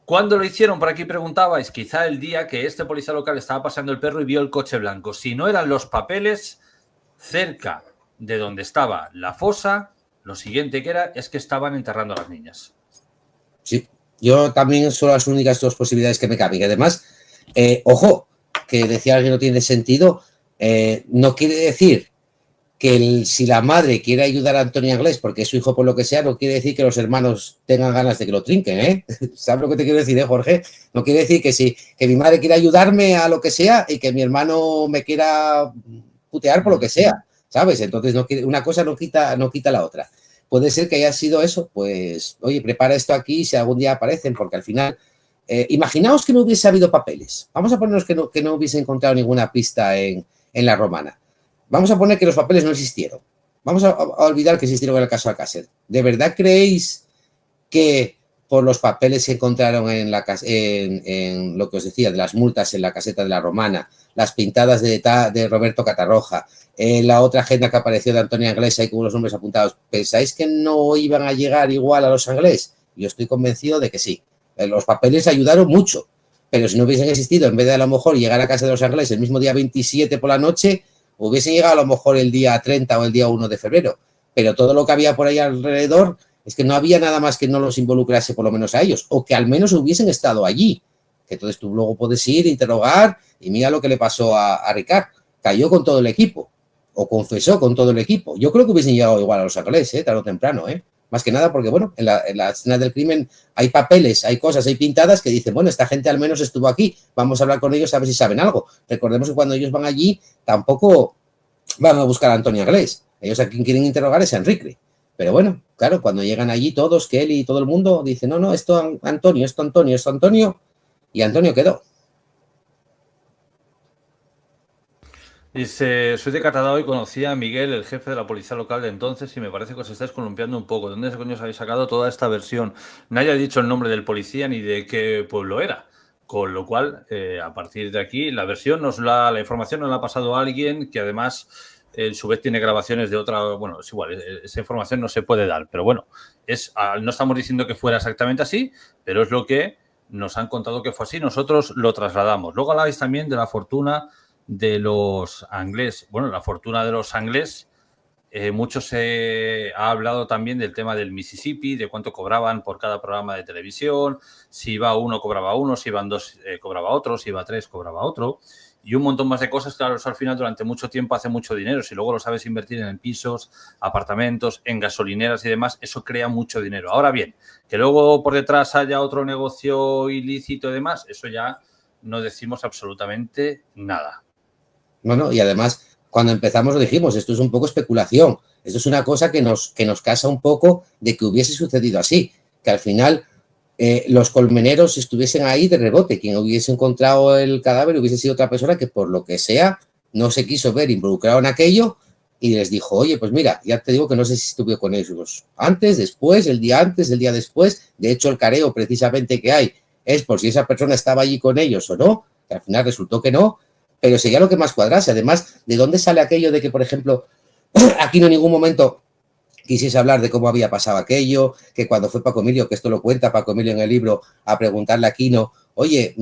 ¿Cuándo lo hicieron? Por aquí preguntabais, quizá el día que este policía local estaba paseando el perro y vio el coche blanco. Si no eran los papeles cerca de donde estaba la fosa, lo siguiente que era es que estaban enterrando a las niñas. Sí, yo también son las únicas dos posibilidades que me caben. Y además, ojo, que decía alguien no tiene sentido, no quiere decir que si la madre quiere ayudar a Antonio Anglés porque es su hijo por lo que sea, no quiere decir que los hermanos tengan ganas de que lo trinquen, ¿eh? ¿Sabes lo que te quiero decir, Jorge? No quiere decir que mi madre quiera ayudarme a lo que sea y que mi hermano me quiera putear por lo que sea, ¿sabes? Entonces una cosa no quita la otra. Puede ser que haya sido eso, pues, oye, prepara esto aquí si algún día aparecen, porque al final, imaginaos que no hubiese habido papeles. Vamos a ponernos que no hubiese encontrado ninguna pista en la Romana. Vamos a poner que los papeles no existieron. Vamos a olvidar que existieron en el caso Alcácer. ¿De verdad creéis que por los papeles que encontraron en lo que os decía, de las multas en la caseta de la Romana, las pintadas de Roberto Catarroja, la otra agenda que apareció de Antonio Anglés ahí con los nombres apuntados, ¿pensáis que no iban a llegar igual a los Anglés? Yo estoy convencido de que sí. Los papeles ayudaron mucho, pero si no hubiesen existido, en vez de a lo mejor llegar a casa de los Anglés el mismo día 27 por la noche, hubiesen llegado a lo mejor el día 30 o el día 1 de febrero. Pero todo lo que había por ahí alrededor es que no había nada más que no los involucrase por lo menos a ellos, o que al menos hubiesen estado allí. Que entonces tú luego puedes ir, interrogar, y mira lo que le pasó a Ricard. Cayó con todo el equipo, o confesó con todo el equipo. Yo creo que hubiesen llegado igual a los Anglés, tarde o temprano, Más que nada porque, bueno, en la escena del crimen hay papeles, hay cosas, hay pintadas que dicen, bueno, esta gente al menos estuvo aquí, vamos a hablar con ellos a ver si saben algo. Recordemos que cuando ellos van allí tampoco van a buscar a Antonio Anglés. Ellos a quien quieren interrogar es a Enrique. Pero bueno, claro, cuando llegan allí todos, Kelly y todo el mundo, dicen, no, esto Antonio, y Antonio quedó. Dice, soy de Catadao y conocí a Miguel, el jefe de la policía local de entonces, y me parece que os estáis columpiando un poco. ¿Dónde coño os habéis sacado toda esta versión? Nadie ha dicho el nombre del policía ni de qué pueblo era. Con lo cual, a partir de aquí, la información nos la ha pasado a alguien que además, en su vez, tiene grabaciones de otra. Bueno, es igual, esa información no se puede dar. Pero bueno, no estamos diciendo que fuera exactamente así, pero es lo que nos han contado que fue así. Nosotros lo trasladamos. Luego habláis también de la fortuna de los Anglés. Bueno, la fortuna de los Anglés, mucho se ha hablado también del tema del Mississippi, de cuánto cobraban por cada programa de televisión, si iba uno cobraba uno, si iban dos cobraba otro, si iba tres cobraba otro, y un montón más de cosas. Claro, eso al final durante mucho tiempo hace mucho dinero. Si luego lo sabes invertir en pisos, apartamentos, en gasolineras y demás, eso crea mucho dinero. Ahora bien, que luego por detrás haya otro negocio ilícito y demás, eso ya no decimos absolutamente nada. Bueno, y además, cuando empezamos lo dijimos, esto es un poco especulación. Esto es una cosa que nos casa un poco de que hubiese sucedido así, que al final los colmeneros estuviesen ahí de rebote. Quien hubiese encontrado el cadáver hubiese sido otra persona que, por lo que sea, no se quiso ver involucrado en aquello y les dijo, oye, pues mira, ya te digo que no sé si estuve con ellos antes, después, el día después. De hecho, el careo precisamente que hay es por si esa persona estaba allí con ellos o no, que al final resultó que no. Pero sería lo que más cuadrase. Además, ¿de dónde sale aquello de que, por ejemplo, aquí no en ningún momento quisiese hablar de cómo había pasado aquello, que cuando fue Paco Emilio, que esto lo cuenta Paco Emilio en el libro, a preguntarle a Aquino, oye,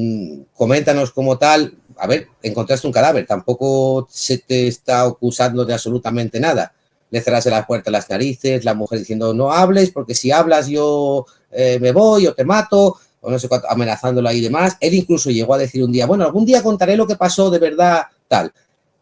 coméntanos cómo tal, a ver, encontraste un cadáver, tampoco se te está acusando de absolutamente nada. Le cerrase la puerta a las narices, la mujer diciendo, no hables, porque si hablas yo me voy o te mato, o no sé cuánto, amenazándolo ahí y demás. Él incluso llegó a decir un día, bueno, algún día contaré lo que pasó de verdad, tal.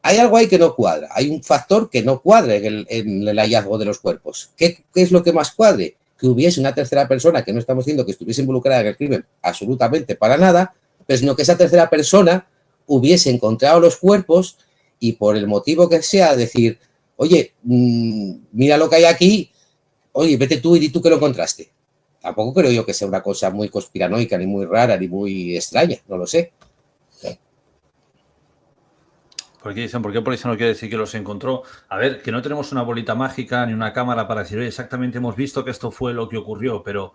Hay algo ahí que no cuadra, hay un factor que no cuadra en el hallazgo de los cuerpos. ¿Qué es lo que más cuadre? Que hubiese una tercera persona, que no estamos diciendo que estuviese involucrada en el crimen absolutamente para nada, pero sino que esa tercera persona hubiese encontrado los cuerpos y por el motivo que sea decir, oye, mira lo que hay aquí, oye, vete tú y di tú que lo encontraste. Tampoco creo yo que sea una cosa muy conspiranoica, ni muy rara, ni muy extraña, no lo sé. ¿Por qué dicen? ¿Por qué el policía no quiere decir que los encontró? A ver, que no tenemos una bolita mágica ni una cámara para decir, oye, exactamente hemos visto que esto fue lo que ocurrió, pero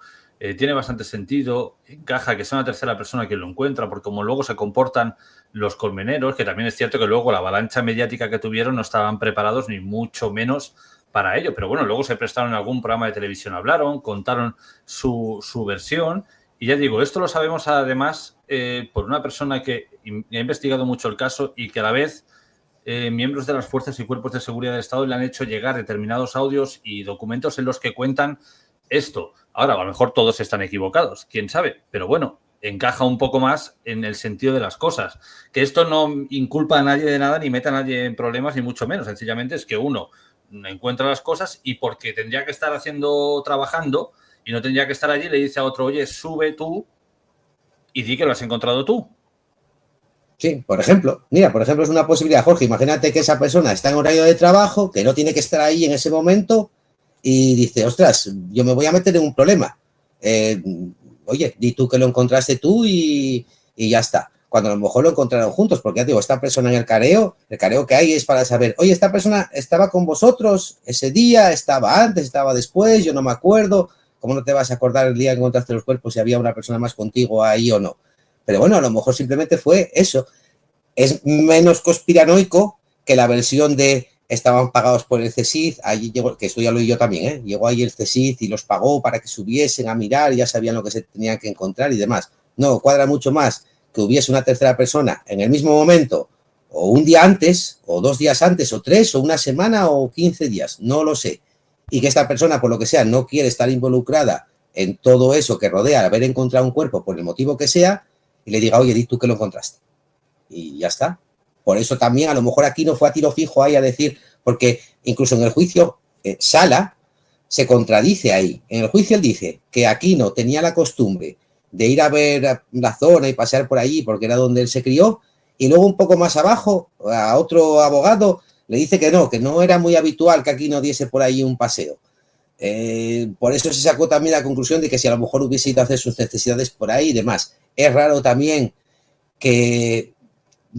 tiene bastante sentido, encaja que sea una tercera persona quien lo encuentra, porque como luego se comportan los colmeneros, que también es cierto que luego la avalancha mediática que tuvieron no estaban preparados ni mucho menos para ello, pero bueno, luego se prestaron en algún programa de televisión, hablaron, contaron su versión. Y ya digo, esto lo sabemos además por una persona que ha investigado mucho el caso y que a la vez miembros de las fuerzas y cuerpos de seguridad del Estado le han hecho llegar determinados audios y documentos en los que cuentan esto. Ahora, a lo mejor todos están equivocados, quién sabe, pero bueno, encaja un poco más en el sentido de las cosas. Que esto no inculpa a nadie de nada ni mete a nadie en problemas, ni mucho menos. Sencillamente es que uno encuentra las cosas y porque tendría que estar trabajando y no tendría que estar allí, le dice a otro, oye, sube tú y di que lo has encontrado tú. Sí, por ejemplo, es una posibilidad, Jorge. Imagínate que esa persona está en horario de trabajo, que no tiene que estar ahí en ese momento y dice, ostras, yo me voy a meter en un problema. Oye, di tú que lo encontraste tú y ya está. Cuando a lo mejor lo encontraron juntos, porque ya digo, esta persona en el careo que hay es para saber, oye, esta persona estaba con vosotros ese día, estaba antes, estaba después, yo no me acuerdo. ¿cómo no te vas a acordar el día que encontraste los cuerpos si había una persona más contigo ahí o no? Pero bueno, a lo mejor simplemente fue eso. Es menos conspiranoico que la versión de estaban pagados por el CSIC, allí llegó, que esto ya lo oí yo también, ¿eh? Llegó ahí el CSIC y los pagó para que subiesen a mirar, ya sabían lo que se tenían que encontrar y demás. No, cuadra mucho más que hubiese una tercera persona en el mismo momento, o un día antes, o 2 días antes, o 3, o una semana, o 15 días, no lo sé. Y que esta persona, por lo que sea, no quiere estar involucrada en todo eso que rodea haber encontrado un cuerpo por el motivo que sea, y le diga, oye, di tú que lo encontraste. Y ya está. Por eso también a lo mejor aquí no fue a tiro fijo ahí a decir, porque incluso en el juicio Sala se contradice ahí. En el juicio él dice que Aquino tenía la costumbre de ir a ver la zona y pasear por allí porque era donde él se crió, y luego un poco más abajo a otro abogado le dice que no era muy habitual que Aquino diese por ahí un paseo. Por eso se sacó también la conclusión de que si a lo mejor hubiese ido a hacer sus necesidades por ahí y demás. Es raro también que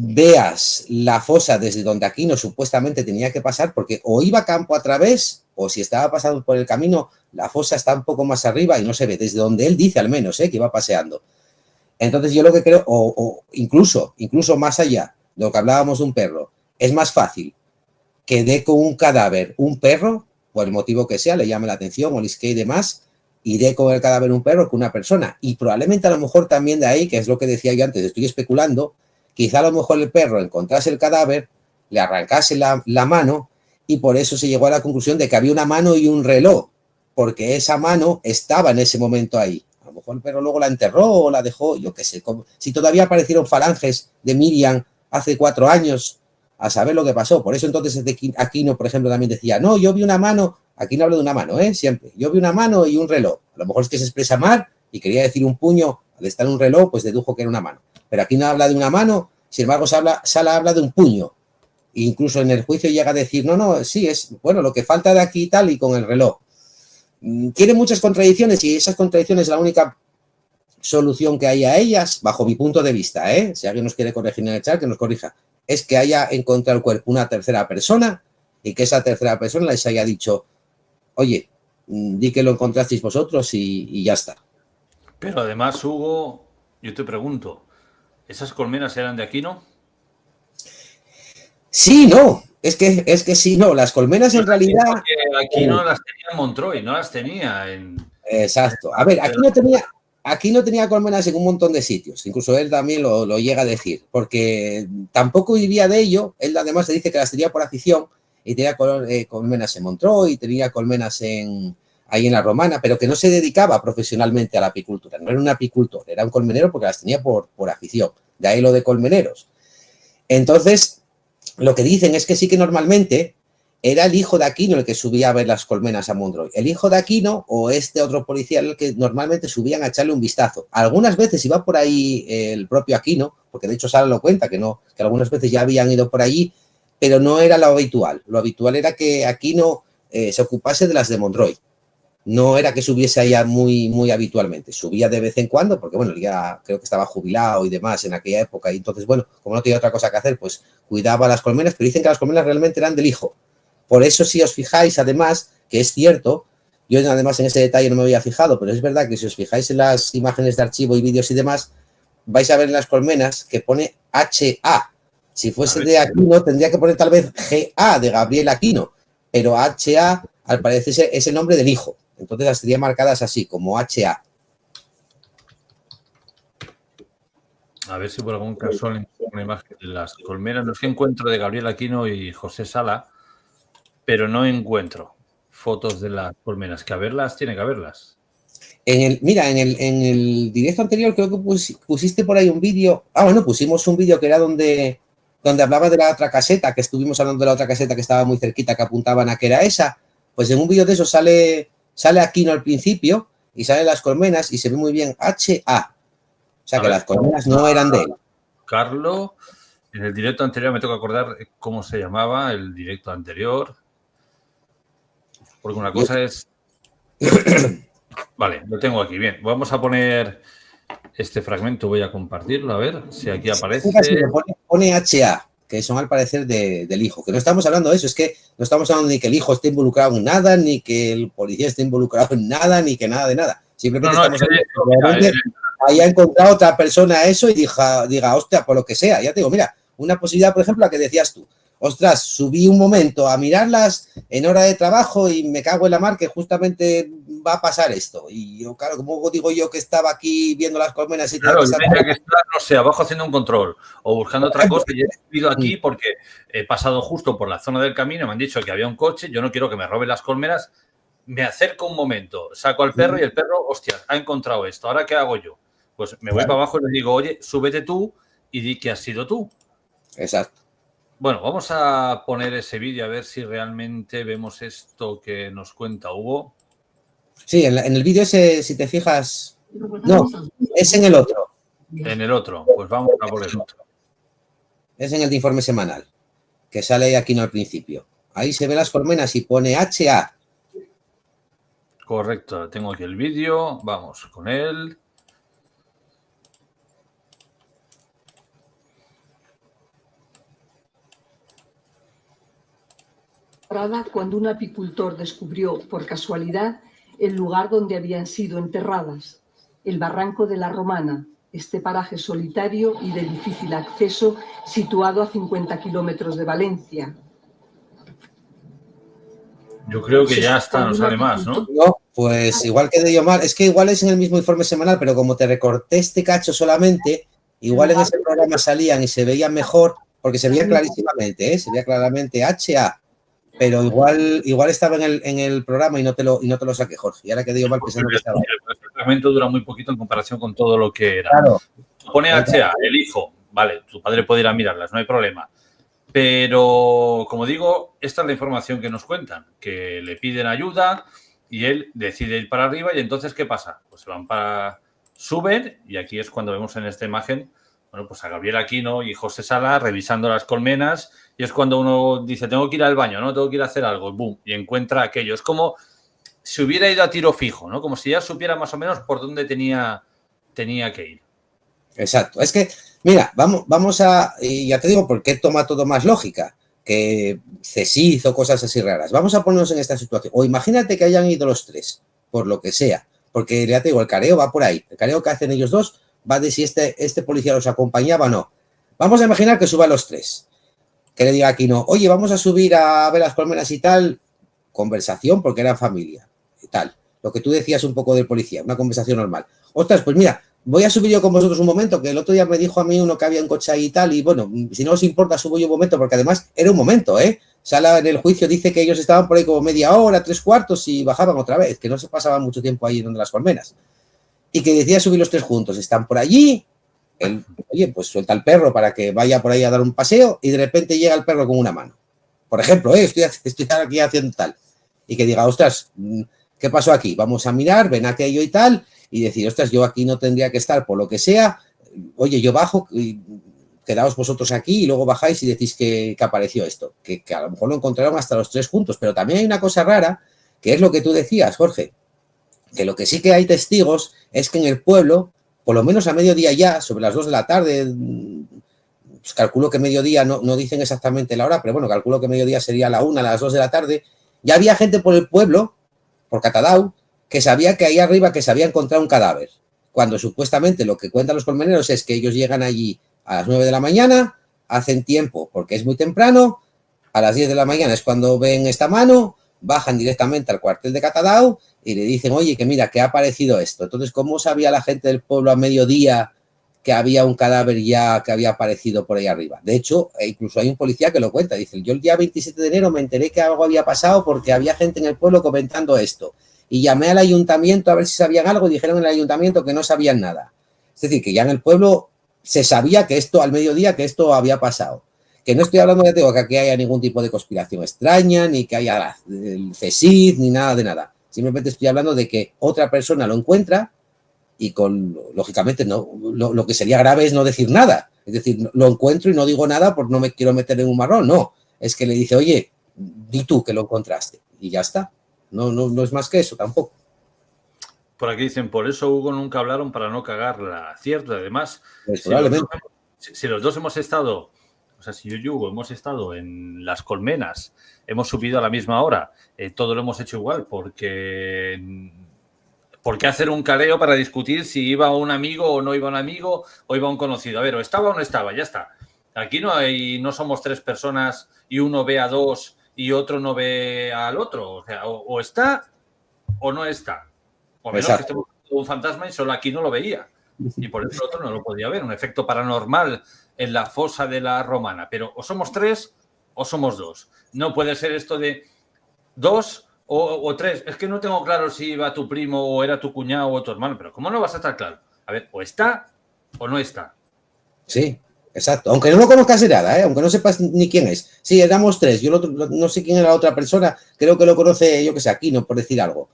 veas la fosa desde donde Aquino supuestamente tenía que pasar, porque o iba campo a través, o si estaba pasando por el camino, la fosa está un poco más arriba y no se ve, desde donde él dice al menos, que iba paseando. Entonces yo lo que creo, o incluso más allá de lo que hablábamos de un perro, es más fácil que dé con un cadáver un perro, por el motivo que sea, le llame la atención o lisque y demás, y dé con el cadáver un perro que una persona. Y probablemente a lo mejor también de ahí, que es lo que decía yo antes, estoy especulando, quizá a lo mejor el perro encontrase el cadáver, le arrancase la mano y por eso se llegó a la conclusión de que había una mano y un reloj, porque esa mano estaba en ese momento ahí. A lo mejor el perro luego la enterró o la dejó, yo qué sé. Si todavía aparecieron falanges de Miriam hace 4 años, a saber lo que pasó. Por eso entonces Aquino, por ejemplo, también decía, no, yo vi una mano, aquí no hablo de una mano, siempre, yo vi una mano y un reloj. A lo mejor es que se expresa mal y quería decir un puño, al estar en un reloj, pues dedujo que era una mano. Pero aquí no habla de una mano, sin embargo, Sala habla de un puño. E incluso en el juicio llega a decir, no, sí, es bueno, lo que falta de aquí y tal, y con el reloj. Tiene muchas contradicciones y esas contradicciones es la única solución que hay a ellas, bajo mi punto de vista, si alguien nos quiere corregir en el chat, que nos corrija, es que haya encontrado el cuerpo una tercera persona y que esa tercera persona les haya dicho, oye, di que lo encontrasteis vosotros y ya está. Pero además, Hugo, yo te pregunto, ¿esas colmenas eran de Aquino? Sí, no, es que sí, no, las colmenas en realidad... Aquino las tenía en Montroy, no las tenía en... Exacto. A ver, aquí no tenía colmenas en un montón de sitios, incluso él también lo llega a decir, porque tampoco vivía de ello, él además se dice que las tenía por afición y tenía colmenas en Montreux y tenía colmenas ahí en la Romana, pero que no se dedicaba profesionalmente a la apicultura, no era un apicultor, era un colmenero porque las tenía por afición, de ahí lo de colmeneros. Entonces, lo que dicen es que sí que normalmente era el hijo de Aquino el que subía a ver las colmenas a Montroy. El hijo de Aquino o este otro policía el que normalmente subían a echarle un vistazo. Algunas veces iba por ahí el propio Aquino, porque de hecho Sala lo cuenta, que algunas veces ya habían ido por allí, pero no era lo habitual. Lo habitual era que Aquino se ocupase de las de Montroy. No era que subiese allá muy habitualmente. Subía de vez en cuando, porque bueno, ya creo que estaba jubilado y demás en aquella época. Y entonces, bueno, como no tenía otra cosa que hacer, pues cuidaba las colmenas, pero dicen que las colmenas realmente eran del hijo. Por eso, si os fijáis, además, que es cierto, yo además en ese detalle no me había fijado, pero es verdad que si os fijáis en las imágenes de archivo y vídeos y demás, vais a ver en las colmenas que pone HA. Si fuese de Aquino, tendría que poner tal vez GA, de Gabriel Aquino, pero HA, al parecer, es el nombre del hijo. Entonces las tenía marcadas así, como HA. A ver si por algún caso una imagen de las colmenas. No es que encuentro de Gabriel Aquino y José Sala, pero no encuentro fotos de las colmenas. Que a verlas, tiene que haberlas. Mira, en el directo anterior creo que pusiste por ahí un vídeo. Bueno, pusimos un vídeo que era donde hablaba de la otra caseta, que estuvimos hablando de la otra caseta que estaba muy cerquita, que apuntaban a que era esa. Pues en un vídeo de eso sale Aquino al principio y salen las colmenas y se ve muy bien HA. O sea, que las colmenas no eran de él. Carlos, en el directo anterior me tengo que acordar cómo se llamaba el directo anterior. Porque una cosa es... Vale, lo tengo aquí. Bien, vamos a poner este fragmento. Voy a compartirlo, a ver si aquí aparece. Pone HA. que son al parecer del hijo. Que no estamos hablando de eso, es que no estamos hablando ni que el hijo esté involucrado en nada, ni que el policía esté involucrado en nada, ni que nada de nada. Simplemente estamos hablando de que haya encontrado otra persona eso y diga, hostia, por lo que sea. Ya te digo, mira, una posibilidad, por ejemplo, la que decías tú. Ostras, subí un momento a mirarlas en hora de trabajo y me cago en la mar que justamente va a pasar esto. Y yo, claro, como digo yo que estaba aquí viendo las colmenas y claro, tenía que estar, no sé, abajo haciendo un control o buscando otra cosa y he subido aquí porque he pasado justo por la zona del camino, me han dicho que había un coche, yo no quiero que me roben las colmenas, me acerco un momento, saco al perro y el perro, hostia, ha encontrado esto, ¿ahora qué hago yo? Pues me voy para abajo y le digo, oye, súbete tú y di que has sido tú. Exacto. Bueno, vamos a poner ese vídeo a ver si realmente vemos esto que nos cuenta Hugo. Sí, en el vídeo ese, si te fijas... No, es en el otro. En el otro, pues vamos a por el otro. Es en el de informe semanal, que sale aquí no al principio. Ahí se ven las colmenas y pone HA. Correcto, tengo aquí el vídeo, vamos con él. Cuando un apicultor descubrió por casualidad el lugar donde habían sido enterradas, el barranco de la Romana, este paraje solitario y de difícil acceso situado a 50 kilómetros de Valencia. Yo creo que ya está, no sale más, ¿no? No, pues igual quedé yo mal. Es que igual es en el mismo informe semanal, pero como te recorté este cacho solamente, igual en ese programa salían y se veían mejor, porque se veía clarísimamente, ¿eh? Se veía claramente HA. Pero igual estaba en el programa y no te lo saqué, Jorge. Y ahora quedé yo mal pensando que estaba. El fragmento dura muy poquito en comparación con todo lo que era. Claro. Pone HA, el hijo. Vale, tu padre puede ir a mirarlas, no hay problema. Pero, como digo, esta es la información que nos cuentan, que le piden ayuda y él decide ir para arriba y entonces, ¿qué pasa? Pues se van suben y aquí es cuando vemos en esta imagen, bueno, pues a Gabriel Aquino y José Sala revisando las colmenas y es cuando uno dice, tengo que ir al baño, ¿no? Tengo que ir a hacer algo, boom, y encuentra aquello. Es como si hubiera ido a tiro fijo, ¿no? Como si ya supiera más o menos por dónde tenía que ir. Exacto. Es que, mira, vamos a, y ya te digo, ¿por qué toma todo más lógica? Que CSIC o cosas así raras. Vamos a ponernos en esta situación. O imagínate que hayan ido los tres, por lo que sea. Porque ya te digo, el careo va por ahí. El careo que hacen ellos dos va de si este policía los acompañaba o no. Vamos a imaginar que suban los tres. Que le diga aquí no, oye, vamos a subir a ver las colmenas y tal. Conversación, porque era familia y tal. Lo que tú decías un poco del policía, una conversación normal. Ostras, pues mira, voy a subir yo con vosotros un momento, que el otro día me dijo a mí uno que había un coche ahí y tal, y bueno, si no os importa, subo yo un momento, porque además era un momento, ¿eh? Sala en el juicio dice que ellos estaban por ahí como media hora, 3/4 y bajaban otra vez, que no se pasaba mucho tiempo ahí donde las colmenas. Y que decía subir los tres juntos, están por allí, oye, pues suelta al perro para que vaya por ahí a dar un paseo y de repente llega el perro con una mano. Por ejemplo, estoy aquí haciendo tal. Y que diga, ostras, ¿qué pasó aquí? Vamos a mirar, ven aquello y tal, y decir, ostras, yo aquí no tendría que estar por lo que sea, oye, yo bajo, y quedaos vosotros aquí y luego bajáis y decís que apareció esto, que a lo mejor lo encontraron hasta los tres juntos, pero también hay una cosa rara, que es lo que tú decías, Jorge, que lo que sí que hay testigos es que en el pueblo, por lo menos a mediodía ya, sobre las 2 de la tarde, pues calculo que mediodía, no dicen exactamente la hora, pero bueno, calculo que mediodía sería la 1, a las 2 de la tarde, ya había gente por el pueblo, por Catadau, que sabía que ahí arriba que se había encontrado un cadáver, cuando supuestamente lo que cuentan los colmeneros es que ellos llegan allí a las 9 de la mañana, hacen tiempo porque es muy temprano, a las 10 de la mañana es cuando ven esta mano, bajan directamente al cuartel de Catadau y le dicen, oye, que mira, que ha aparecido esto. Entonces, ¿cómo sabía la gente del pueblo a mediodía que había un cadáver ya que había aparecido por ahí arriba? De hecho, incluso hay un policía que lo cuenta, dice, yo el día 27 de enero me enteré que algo había pasado porque había gente en el pueblo comentando esto. Y llamé al ayuntamiento a ver si sabían algo y dijeron en el ayuntamiento que no sabían nada. Es decir, que ya en el pueblo se sabía que esto, al mediodía, que esto había pasado. Que no estoy hablando, ya tengo, que aquí haya ningún tipo de conspiración extraña, ni que haya el CSIC, ni nada de nada. Simplemente estoy hablando de que otra persona lo encuentra y lógicamente, no, lo que sería grave es no decir nada. Es decir, lo encuentro y no digo nada porque no me quiero meter en un marrón. No, es que le dice, oye, di tú que lo encontraste. Y ya está. No es más que eso tampoco. Por aquí dicen, por eso Hugo nunca hablaron para no cagarla. Cierto, además, Pues si los dos hemos estado O sea, si yo y Hugo hemos estado en Las Colmenas, hemos subido a la misma hora, todo lo hemos hecho igual, porque ¿por qué hacer un careo para discutir si iba un amigo o no iba un amigo o iba un conocido? A ver, o estaba o no estaba, ya está. Aquí no somos 3 personas y uno ve a 2 y otro no ve al otro. O sea, o está o no está. O a menos que estemos un fantasma y solo aquí no lo veía. Y por eso el otro no lo podía ver. Un efecto paranormal en la fosa de la Romana. Pero o somos 3 o somos 2. No puede ser esto de 2 o 3. Es que no tengo claro si iba tu primo o era tu cuñado o tu hermano. Pero ¿cómo no vas a estar claro? A ver, o está o no está. Sí, exacto. Aunque no lo conozcas de nada, aunque no sepas ni quién es. Sí, éramos 3. Yo no sé quién era la otra persona. Creo que lo conoce, yo que sé, Aquino, por decir algo.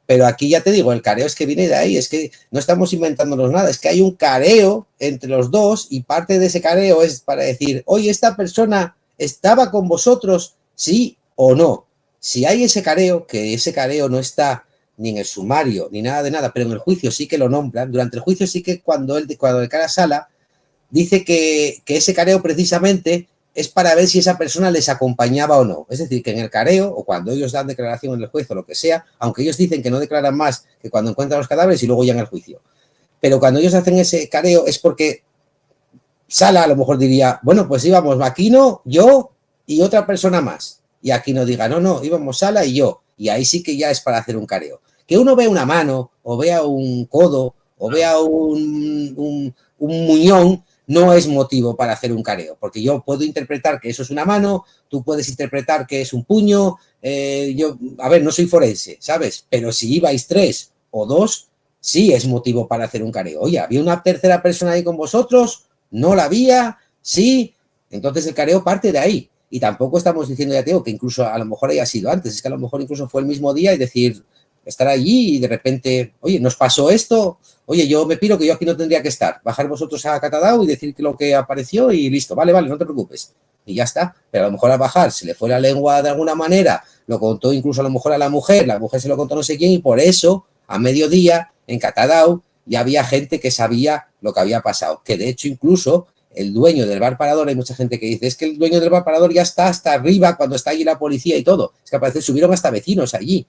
Pero aquí ya te digo, el careo es que viene de ahí, es que no estamos inventándonos nada, es que hay un careo entre los dos y parte de ese careo es para decir, oye, esta persona estaba con vosotros, sí o no. Si hay ese careo, que ese careo no está ni en el sumario ni nada de nada, pero en el juicio sí que lo nombran, durante el juicio sí que cuando el cara Sala dice que ese careo precisamente es para ver si esa persona les acompañaba o no. Es decir, que en el careo, o cuando ellos dan declaración en el juicio o lo que sea, aunque ellos dicen que no declaran más que cuando encuentran los cadáveres y luego ya en el juicio. Pero cuando ellos hacen ese careo es porque Sala a lo mejor diría, bueno, pues íbamos Aquino, yo y otra persona más. Y Aquino diga, no, íbamos Sala y yo. Y ahí sí que ya es para hacer un careo. Que uno vea una mano, o vea un codo, o vea un muñón, no es motivo para hacer un careo, porque yo puedo interpretar que eso es una mano, tú puedes interpretar que es un puño, a ver, no soy forense, ¿sabes? Pero si ibais 3 o 2, sí es motivo para hacer un careo. Oye, ¿había una tercera persona ahí con vosotros? ¿No la había? Sí. Entonces el careo parte de ahí. Y tampoco estamos diciendo, ya te digo, que incluso a lo mejor haya sido antes, es que a lo mejor incluso fue el mismo día y decir, estar allí y de repente, oye, nos pasó esto, oye, yo me piro que yo aquí no tendría que estar, bajar vosotros a Catadau y decir que lo que apareció y listo, vale, no te preocupes. Y ya está, pero a lo mejor al bajar se le fue la lengua de alguna manera, lo contó incluso a lo mejor a la mujer se lo contó no sé quién y por eso, a mediodía, en Catadau, ya había gente que sabía lo que había pasado, que de hecho incluso el dueño del bar parador, hay mucha gente que dice, es que el dueño del bar parador ya está hasta arriba cuando está allí la policía y todo, es que parece subieron hasta vecinos allí.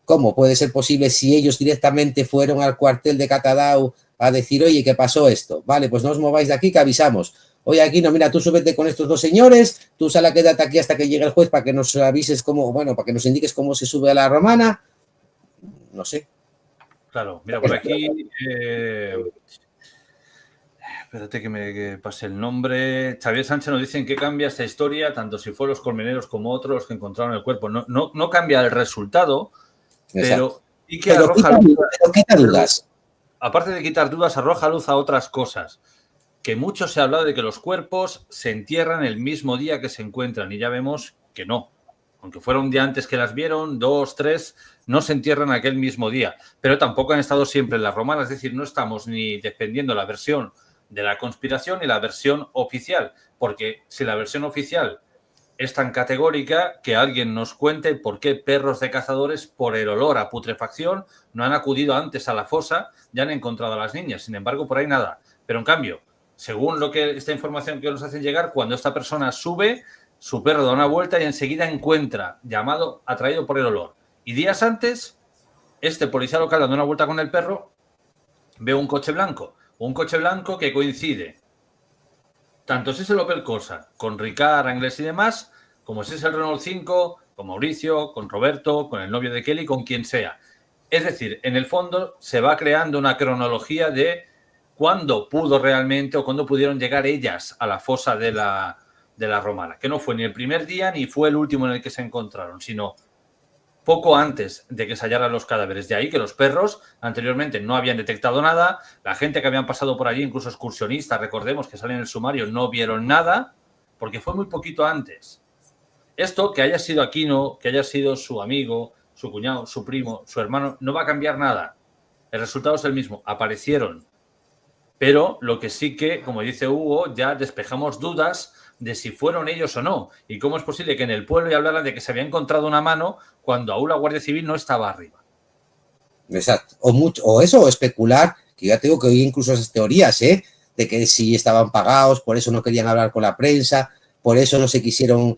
¿Cómo puede ser posible si ellos directamente fueron al cuartel de Catadau a decir, oye, ¿qué pasó esto? Vale, pues no os mováis de aquí que avisamos. Oye, Aquino, mira, tú súbete con estos 2 señores, tú Sala, quédate aquí hasta que llegue el juez para que nos avises cómo, bueno, para que nos indiques cómo se sube a la Romana. No sé. Claro, mira, por aquí... espérate que me pase el nombre. Xavier Sánchez nos dice en qué cambia esta historia, tanto si fue los colmeneros como otros que encontraron el cuerpo. No cambia el resultado, pero sí que arroja luz. Quita dudas. Aparte de quitar dudas, arroja luz a otras cosas. Que mucho se ha hablado de que los cuerpos se entierran el mismo día que se encuentran y ya vemos que no. Aunque fuera un día antes que las vieron, 2, 3, no se entierran aquel mismo día. Pero tampoco han estado siempre en la Romana, es decir, no estamos ni defendiendo la versión de la conspiración y la versión oficial, porque si la versión oficial es tan categórica, que alguien nos cuente por qué perros de cazadores, por el olor a putrefacción, no han acudido antes a la fosa y han encontrado a las niñas. Sin embargo, por ahí nada. Pero en cambio, según esta información que nos hacen llegar, cuando esta persona sube, su perro da una vuelta y enseguida encuentra, atraído por el olor. Y días antes, este policía local dando una vuelta con el perro, ve un coche blanco que coincide tanto si es el Opel Corsa con Ricard, Anglés y demás, como si es el Renault 5, con Mauricio, con Roberto, con el novio de Kelly, con quien sea. Es decir, en el fondo se va creando una cronología de cuándo pudo realmente o cuándo pudieron llegar ellas a la fosa de la Romana, que no fue ni el primer día ni fue el último en el que se encontraron, sino poco antes de que se hallaran los cadáveres. De ahí que los perros anteriormente no habían detectado nada, la gente que habían pasado por allí, incluso excursionistas, recordemos que salen en el sumario, no vieron nada, porque fue muy poquito antes. Esto, que haya sido Aquino, que haya sido su amigo, su cuñado, su primo, su hermano, no va a cambiar nada. El resultado es el mismo, aparecieron. Pero lo que sí que, como dice Hugo, ya despejamos dudas de si fueron ellos o no. Y cómo es posible que en el pueblo ya hablaran de que se había encontrado una mano cuando aún la Guardia Civil no estaba arriba. Exacto. O eso, o especular, que ya te digo que hoy incluso esas teorías, de que si estaban pagados, por eso no querían hablar con la prensa, por eso no se quisieron,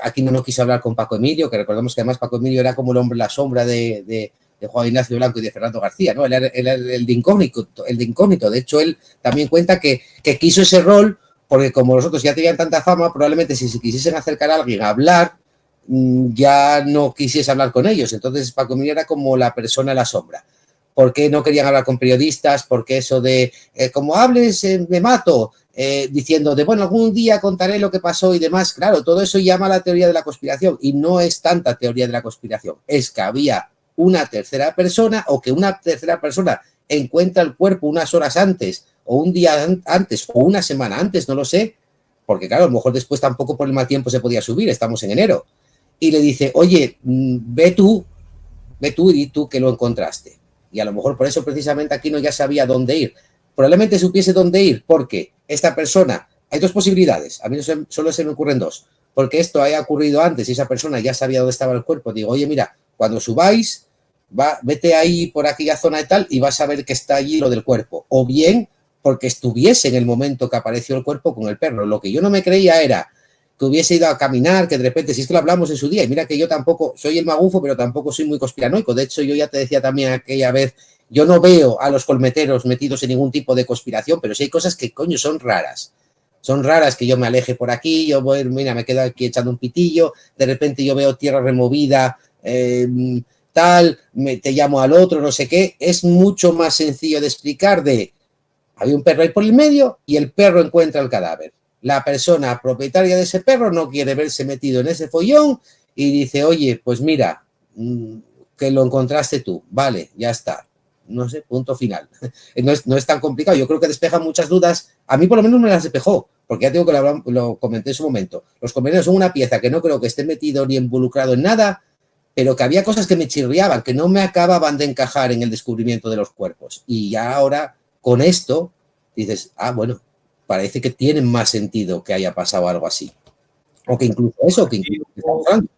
Aquino no quiso hablar con Paco Emilio, que recordemos que además Paco Emilio era como el hombre, la sombra de Juan Ignacio Blanco y de Fernando García, ¿no? Él era el de incógnito. De hecho, él también cuenta que quiso ese rol porque como los otros ya tenían tanta fama, probablemente si se quisiesen acercar a alguien a hablar, ya no quisiese hablar con ellos. Entonces Paco Emilio era como la persona en la sombra. ¿Por qué no querían hablar con periodistas? Porque eso de, como hables, me mato, diciendo de, bueno, algún día contaré lo que pasó y demás. Claro, todo eso llama a la teoría de la conspiración y no es tanta teoría de la conspiración. Es que había una tercera persona o que una tercera persona encuentra el cuerpo unas horas antes o un día antes o una semana antes, no lo sé, porque claro, a lo mejor después tampoco por el mal tiempo se podía subir, estamos en enero. Y le dice, oye, ve tú y di tú que lo encontraste. Y a lo mejor por eso precisamente Aquino ya sabía dónde ir. Probablemente supiese dónde ir porque esta persona, hay dos posibilidades, a mí solo se me ocurren dos, porque esto haya ocurrido antes y esa persona ya sabía dónde estaba el cuerpo. Digo, oye, mira, cuando subáis, vete ahí por aquella zona y tal y vas a ver que está allí lo del cuerpo. O bien porque estuviese en el momento que apareció el cuerpo con el perro. Lo que yo no me creía era que hubiese ido a caminar, que de repente, si esto lo hablamos en su día, y mira que yo tampoco soy el magufo, pero tampoco soy muy conspiranoico. De hecho, yo ya te decía también aquella vez, yo no veo a los colmeteros metidos en ningún tipo de conspiración, pero sí hay cosas que, coño, son raras. Son raras que yo me aleje por aquí, yo voy, mira, me quedo aquí echando un pitillo, de repente yo veo tierra removida, tal, te llamo al otro, no sé qué. Es mucho más sencillo de explicar de, había un perro ahí por el medio y el perro encuentra el cadáver. La persona propietaria de ese perro no quiere verse metido en ese follón y dice, oye, pues mira, que lo encontraste tú, vale, ya está. No sé, punto final. No es tan complicado, yo creo que despeja muchas dudas, a mí por lo menos me las despejó, porque ya tengo que lo comenté en su momento. Los convenios son una pieza que no creo que esté metido ni involucrado en nada, pero que había cosas que me chirriaban, que no me acababan de encajar en el descubrimiento de los cuerpos. Y ya ahora, con esto, dices, bueno, parece que tiene más sentido que haya pasado algo así. O que incluso eso, que incluso estamos hablando.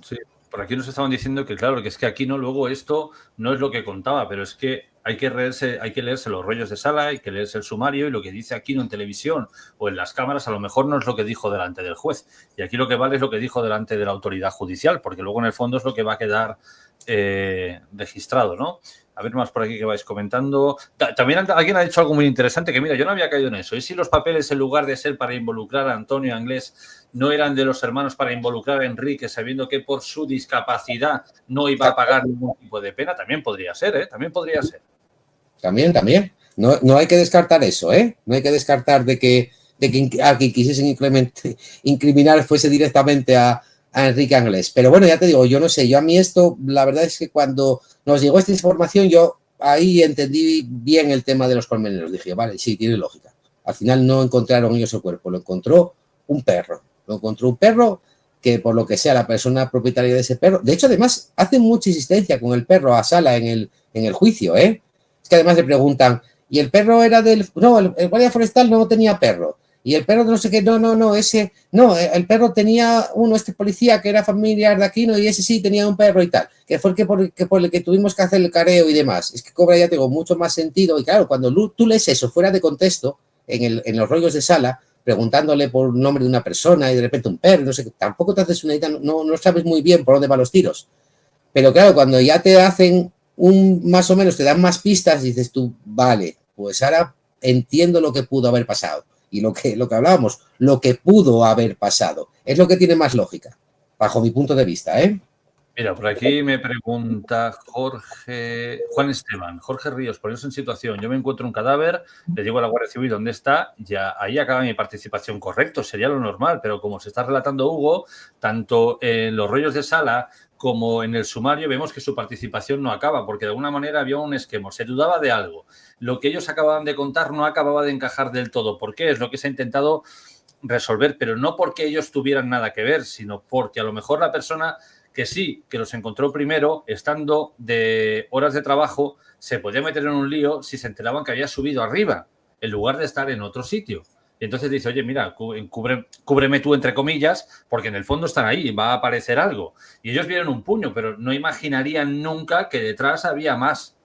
Sí, por aquí nos estaban diciendo que, claro, que es que Aquino luego esto no es lo que contaba, pero es que hay que leerse los rollos de sala, hay que leerse el sumario y lo que dice Aquino en televisión o en las cámaras a lo mejor no es lo que dijo delante del juez. Y aquí lo que vale es lo que dijo delante de la autoridad judicial, porque luego en el fondo es lo que va a quedar registrado, ¿no? A ver más por aquí que vais comentando. También alguien ha dicho algo muy interesante, que mira, yo no había caído en eso. ¿Y si los papeles, en lugar de ser para involucrar a Antonio Anglés, no eran de los hermanos para involucrar a Enrique, sabiendo que por su discapacidad no iba a pagar ningún tipo de pena? También podría ser, ¿eh? También podría ser. También. No hay que descartar eso, ¿eh? No hay que descartar de que a quien quisiesen incriminar fuese directamente a Enrique Anglés. Pero bueno, ya te digo, yo no sé, yo a mí esto, la verdad es que cuando nos llegó esta información, yo ahí entendí bien el tema de los colmeneros. Dije, vale, sí, tiene lógica. Al final no encontraron ellos el cuerpo, lo encontró un perro. Lo encontró un perro que, por lo que sea, la persona propietaria de ese perro, de hecho, además, hacen mucha insistencia con el perro a Sala en el juicio, ¿eh? Es que además le preguntan, ¿y el perro era del...? No, el guardia forestal no tenía perro. Y el perro no sé qué, el perro tenía este policía que era familiar de Aquino y ese sí tenía un perro y tal, que fue por el que tuvimos que hacer el careo y demás. Es que cobra, ya tengo, mucho más sentido. Y claro, cuando tú lees eso fuera de contexto, en los rollos de Sala, preguntándole por un nombre de una persona y de repente un perro, no sé, tampoco te haces una idea, no sabes muy bien por dónde van los tiros. Pero claro, cuando ya te hacen más o menos, te dan más pistas, dices tú, vale, pues ahora entiendo lo que pudo haber pasado. Y lo que hablábamos, lo que pudo haber pasado, es lo que tiene más lógica, bajo mi punto de vista, ¿eh? Mira, por aquí me pregunta Juan Esteban, Jorge Ríos, poneros en situación, yo me encuentro un cadáver, le digo a la Guardia Civil dónde está, ya ahí acaba mi participación, correcto, sería lo normal, pero como se está relatando Hugo, tanto en los rollos de Sala como en el sumario vemos que su participación no acaba, porque de alguna manera había un esquema, se dudaba de algo. Lo que ellos acababan de contar no acababa de encajar del todo. ¿Por qué? Es lo que se ha intentado resolver, pero no porque ellos tuvieran nada que ver, sino porque a lo mejor la persona que sí, que los encontró primero, estando de horas de trabajo, se podía meter en un lío si se enteraban que había subido arriba, en lugar de estar en otro sitio. Y entonces dice, oye, mira, cúbreme tú, entre comillas, porque en el fondo están ahí, va a aparecer algo. Y ellos vieron un puño, pero no imaginarían nunca que detrás había más.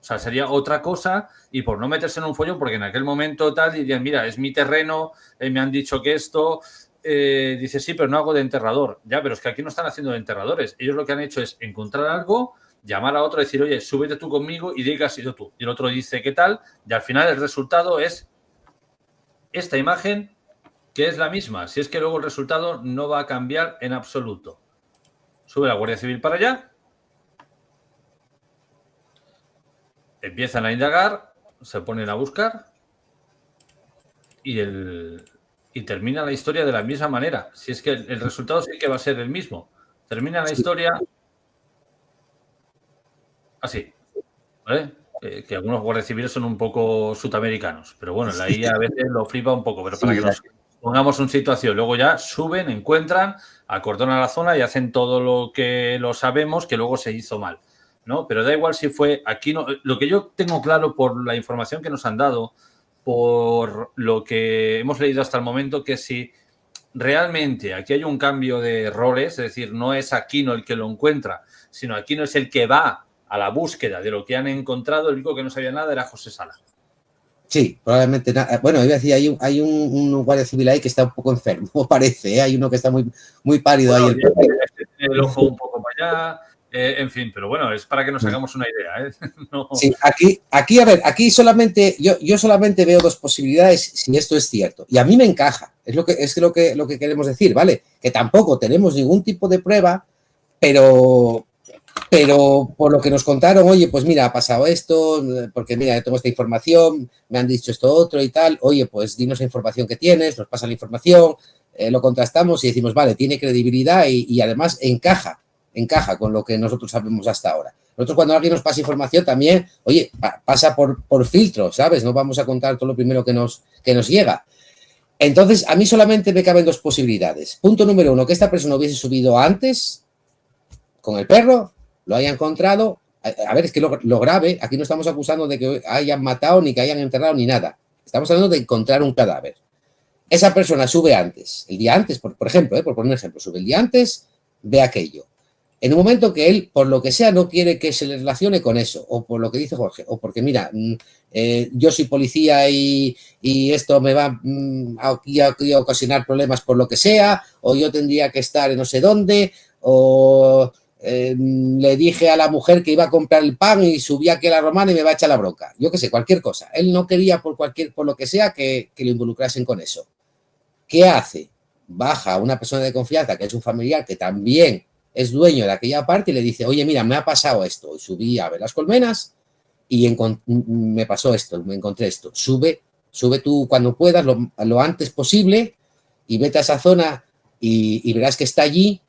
O sea, sería otra cosa y por no meterse en un follón, porque en aquel momento tal dirían, mira, es mi terreno, me han dicho que esto, dice, sí, pero no hago de enterrador. Ya, pero es que aquí no están haciendo de enterradores. Ellos lo que han hecho es encontrar algo, llamar a otro, decir, oye, súbete tú conmigo y diga que has sido tú. Y el otro dice, ¿qué tal? Y al final el resultado es esta imagen, que es la misma. Si es que luego el resultado no va a cambiar en absoluto. Sube la Guardia Civil para allá. Empiezan a indagar, se ponen a buscar y termina la historia de la misma manera. Si es que el resultado sí que va a ser el mismo. Termina la historia así, ¿vale? Que algunos guardias civiles son un poco sudamericanos, pero bueno, la IA a veces lo flipa un poco, pero para que nos pongamos en situación, luego ya suben, encuentran, acordonan la zona y hacen todo lo que lo sabemos que luego se hizo mal, ¿no? Pero da igual si fue aquí, no, lo que yo tengo claro por la información que nos han dado, por lo que hemos leído hasta el momento, que si realmente aquí hay un cambio de roles, es decir, no es Aquino el que lo encuentra, sino Aquino es el que va a la búsqueda de lo que han encontrado, el único que no sabía nada era José Sala. Sí, probablemente. Bueno, iba a decir, hay un guardia civil ahí que está un poco enfermo, parece, ¿eh? Hay uno que está muy pálido bueno, ahí. Tiene el ojo un poco para allá, en fin, pero bueno, es para que nos hagamos una idea, ¿eh? No. Sí, aquí, a ver, aquí solamente, yo solamente veo dos posibilidades si esto es cierto. Y a mí me encaja, es lo que queremos decir, ¿vale? Que tampoco tenemos ningún tipo de prueba, pero por lo que nos contaron, oye, pues mira, ha pasado esto, porque mira, yo tengo esta información, me han dicho esto otro y tal, oye, pues dinos la información que tienes, nos pasa la información, lo contrastamos y decimos, vale, tiene credibilidad y además encaja con lo que nosotros sabemos hasta ahora. Nosotros cuando alguien nos pasa información también, oye, pasa por filtro, ¿sabes? No vamos a contar todo lo primero que nos llega. Entonces, a mí solamente me caben dos posibilidades. Punto número uno, que esta persona hubiese subido antes con el perro, lo haya encontrado. A ver, es que lo grave, aquí no estamos acusando de que hayan matado, ni que hayan enterrado, ni nada. Estamos hablando de encontrar un cadáver. Esa persona sube antes, el día antes, por ejemplo, por poner un ejemplo, sube el día antes, ve aquello. En un momento que él, por lo que sea, no quiere que se le relacione con eso, o por lo que dice Jorge, o porque, mira, yo soy policía y esto me va a ocasionar problemas por lo que sea, o yo tendría que estar en no sé dónde, o le dije a la mujer que iba a comprar el pan y subí aquí a la Romana y me va a echar la bronca. Yo qué sé, cualquier cosa. Él no quería por lo que sea que lo involucrasen con eso. ¿Qué hace? Baja a una persona de confianza, que es un familiar, que también es dueño de aquella parte y le dice, oye, mira, me ha pasado esto. Subí a ver las colmenas y me pasó esto, me encontré esto. Sube tú cuando puedas, lo antes posible y vete a esa zona y verás que está allí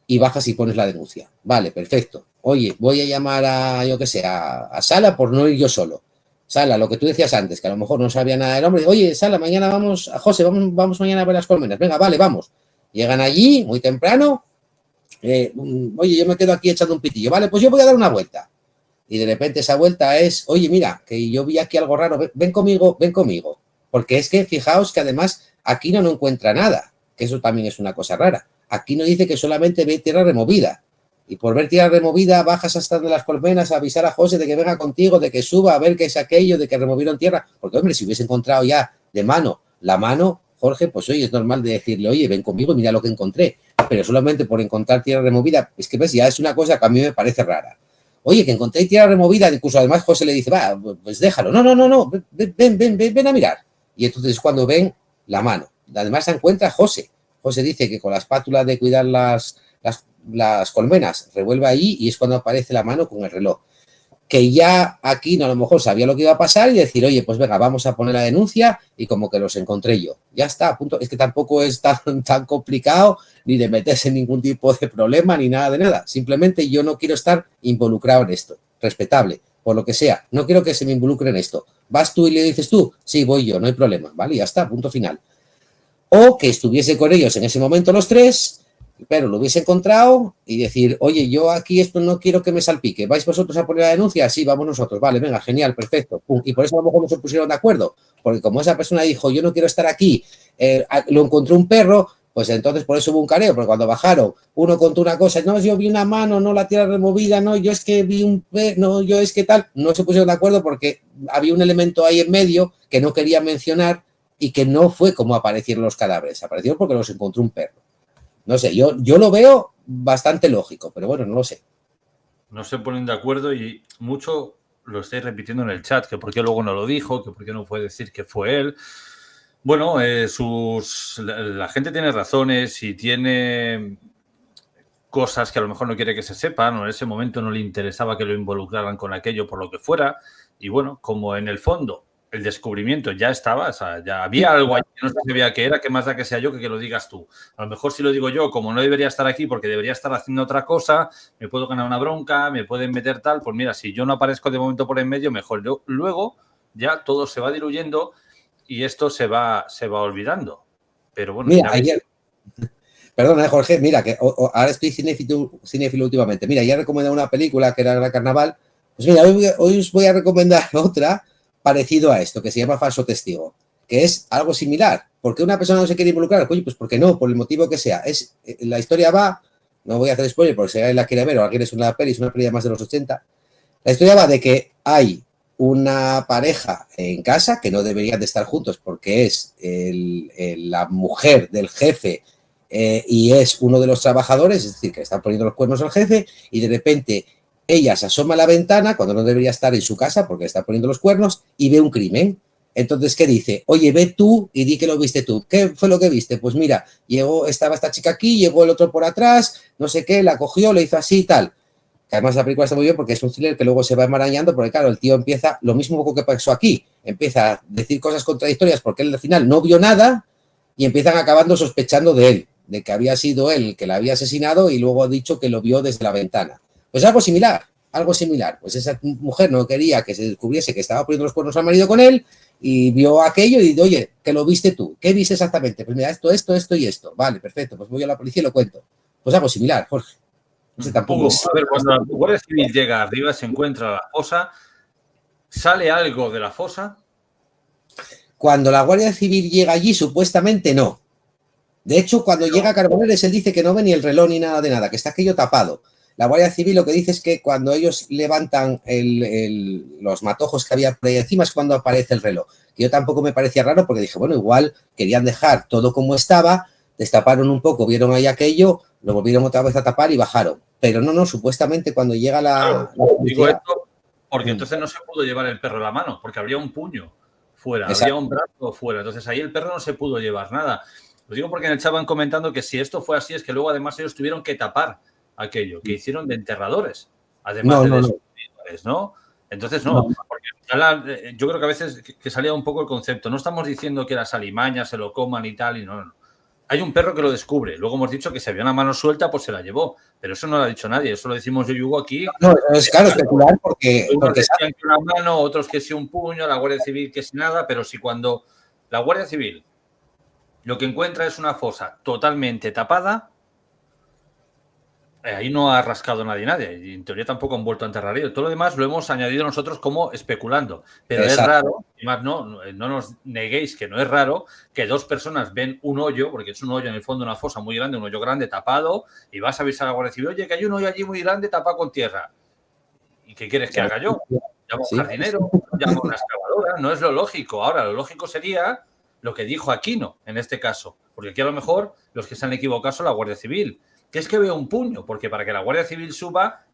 y bajas y pones la denuncia. Vale, perfecto. Oye, voy a llamar a, yo qué sé, a Sala por no ir yo solo. Sala, lo que tú decías antes, que a lo mejor no sabía nada del hombre. Oye, Sala, mañana vamos, a José, vamos mañana a ver las colmenas. Venga, vale, vamos. Llegan allí muy temprano. Oye, yo me quedo aquí echando un pitillo. Vale, pues yo voy a dar una vuelta. Y de repente esa vuelta es, oye, mira, que yo vi aquí algo raro. Ven conmigo. Porque es que, fijaos que además aquí no encuentra nada. Que eso también es una cosa rara. Aquí no dice que solamente ve tierra removida. Y por ver tierra removida bajas hasta de las colmenas a avisar a José de que venga contigo, de que suba a ver qué es aquello, de que removieron tierra. Porque, hombre, si hubiese encontrado ya de mano la mano, Jorge, pues oye, es normal de decirle, oye, ven conmigo y mira lo que encontré. Pero solamente por encontrar tierra removida, es que ves, ya es una cosa que a mí me parece rara. Oye, que encontré tierra removida, incluso además José le dice, va, pues déjalo. No, ven a mirar. Y entonces es cuando ven la mano. Además se encuentra José. José dice que con la espátula de cuidar las colmenas revuelve ahí y es cuando aparece la mano con el reloj. Que ya aquí no, a lo mejor sabía lo que iba a pasar y decir, oye, pues venga, vamos a poner la denuncia y como que los encontré yo. Ya está, a punto. Es que tampoco es tan complicado ni de meterse en ningún tipo de problema ni nada de nada. Simplemente yo no quiero estar involucrado en esto. Respetable, por lo que sea. No quiero que se me involucre en esto. ¿Vas tú y le dices tú? Sí, voy yo, no hay problema. Vale, ya está, punto final. O que estuviese con ellos en ese momento los tres, pero lo hubiese encontrado y decir, oye, yo aquí esto no quiero que me salpique. ¿Vais vosotros a poner la denuncia? Sí, vamos nosotros. Vale, venga, genial, perfecto. Pum. Y por eso a lo mejor no se pusieron de acuerdo. Porque como esa persona dijo, yo no quiero estar aquí, lo encontró un perro, Pues entonces por eso hubo un careo, porque cuando bajaron, uno contó una cosa, no, yo vi una mano, no la tierra removida, no, yo es que vi no, yo es que tal, no se pusieron de acuerdo porque había un elemento ahí en medio que no quería mencionar y que no fue como aparecieron los cadáveres, aparecieron porque los encontró un perro. No sé, yo lo veo bastante lógico, pero bueno, no lo sé. No se ponen de acuerdo y mucho lo estáis repitiendo en el chat, que por qué luego no lo dijo, que por qué no puede decir que fue él. Bueno, la gente tiene razones y tiene cosas que a lo mejor no quiere que se sepan, o en ese momento no le interesaba que lo involucraran con aquello por lo que fuera. Y bueno, como en el fondo el descubrimiento ya estaba, o sea, ya había algo ahí que no se sabía qué era, que más da que sea yo que lo digas tú. A lo mejor si lo digo yo, como no debería estar aquí porque debería estar haciendo otra cosa, me puedo ganar una bronca, me pueden meter tal, pues mira, si yo no aparezco de momento por en medio, mejor. Luego ya todo se va diluyendo y esto se va olvidando. Pero bueno, mira, ya ves. ayer, perdona, Jorge, mira, que ahora estoy cinéfilo últimamente. Mira, ya he recomendado una película que era Gran Carnaval. Pues mira, hoy os voy a recomendar otra parecido a esto, que se llama Falso Testigo, que es algo similar. ¿Por qué una persona no se quiere involucrar? Oye, pues porque no, por el motivo que sea. La historia va, no voy a hacer spoiler porque si alguien la quiere ver o alguien es una peli más de los 80. La historia va de que hay una pareja en casa que no deberían de estar juntos porque es la mujer del jefe y es uno de los trabajadores, es decir, que están poniendo los cuernos al jefe y de repente ella se asoma a la ventana cuando no debería estar en su casa porque está poniendo los cuernos y ve un crimen. Entonces, ¿qué dice? Oye, ve tú y di que lo viste tú. ¿Qué fue lo que viste? Pues mira, estaba esta chica aquí, llegó el otro por atrás, no sé qué, la cogió, le hizo así y tal. Que además la película está muy bien porque es un thriller que luego se va enmarañando porque, claro, el tío empieza, lo mismo poco que pasó aquí, empieza a decir cosas contradictorias porque él al final no vio nada y empiezan acabando sospechando de él, de que había sido él el que la había asesinado y luego ha dicho que lo vio desde la ventana. Pues algo similar. Pues esa mujer no quería que se descubriese que estaba poniendo los cuernos al marido con él y vio aquello y dijo, oye, que lo viste tú. ¿Qué viste exactamente? Pues mira, esto y esto. Vale, perfecto, pues voy a la policía y lo cuento. Pues algo similar, Jorge. No sé, tampoco es... A ver, cuando la Guardia Civil llega arriba, se encuentra la fosa, ¿sale algo de la fosa? Cuando la Guardia Civil llega allí, supuestamente no. De hecho, cuando llega Carboneres, él dice que no ve ni el reloj ni nada de nada, que está aquello tapado. La Guardia Civil lo que dice es que cuando ellos levantan los matojos que había por ahí encima es cuando aparece el reloj. Que yo tampoco me parecía raro porque dije, bueno, igual querían dejar todo como estaba, destaparon un poco, vieron ahí aquello, lo volvieron otra vez a tapar y bajaron. Pero no, supuestamente cuando llega la digo esto porque entonces no se pudo llevar el perro a la mano, porque habría un puño fuera, habría un brazo fuera. Entonces ahí el perro no se pudo llevar nada. Lo digo porque en el chat van comentando que si esto fue así es que luego además ellos tuvieron que tapar aquello, que hicieron de enterradores, además de descubridores, ¿no? Entonces no, porque yo creo que a veces que salía un poco el concepto. No estamos diciendo que las alimañas se lo coman y tal, y no. Hay un perro que lo descubre. Luego hemos dicho que si había una mano suelta, pues se la llevó. Pero eso no lo ha dicho nadie. Eso lo decimos yo y Hugo aquí. No, es claro, especular porque decían que una mano, otros que sí un puño, la Guardia Civil que sí nada, pero si cuando la Guardia Civil lo que encuentra es una fosa totalmente tapada, ahí no ha rascado nadie. Y en teoría tampoco han vuelto a enterrar ellos. Todo lo demás lo hemos añadido nosotros como especulando. Pero es raro, además no nos neguéis que no es raro, que dos personas ven un hoyo, porque es un hoyo en el fondo, una fosa muy grande, un hoyo grande tapado, y vas a avisar a la Guardia Civil, oye, que hay un hoyo allí muy grande tapado con tierra. ¿Y qué quieres que haga yo? Llamo a un jardinero, llamo a una excavadora. No es lo lógico. Ahora, lo lógico sería lo que dijo Aquino, en este caso. Porque aquí a lo mejor los que se han equivocado son la Guardia Civil. Que es que veo un puño, porque para que la Guardia Civil suba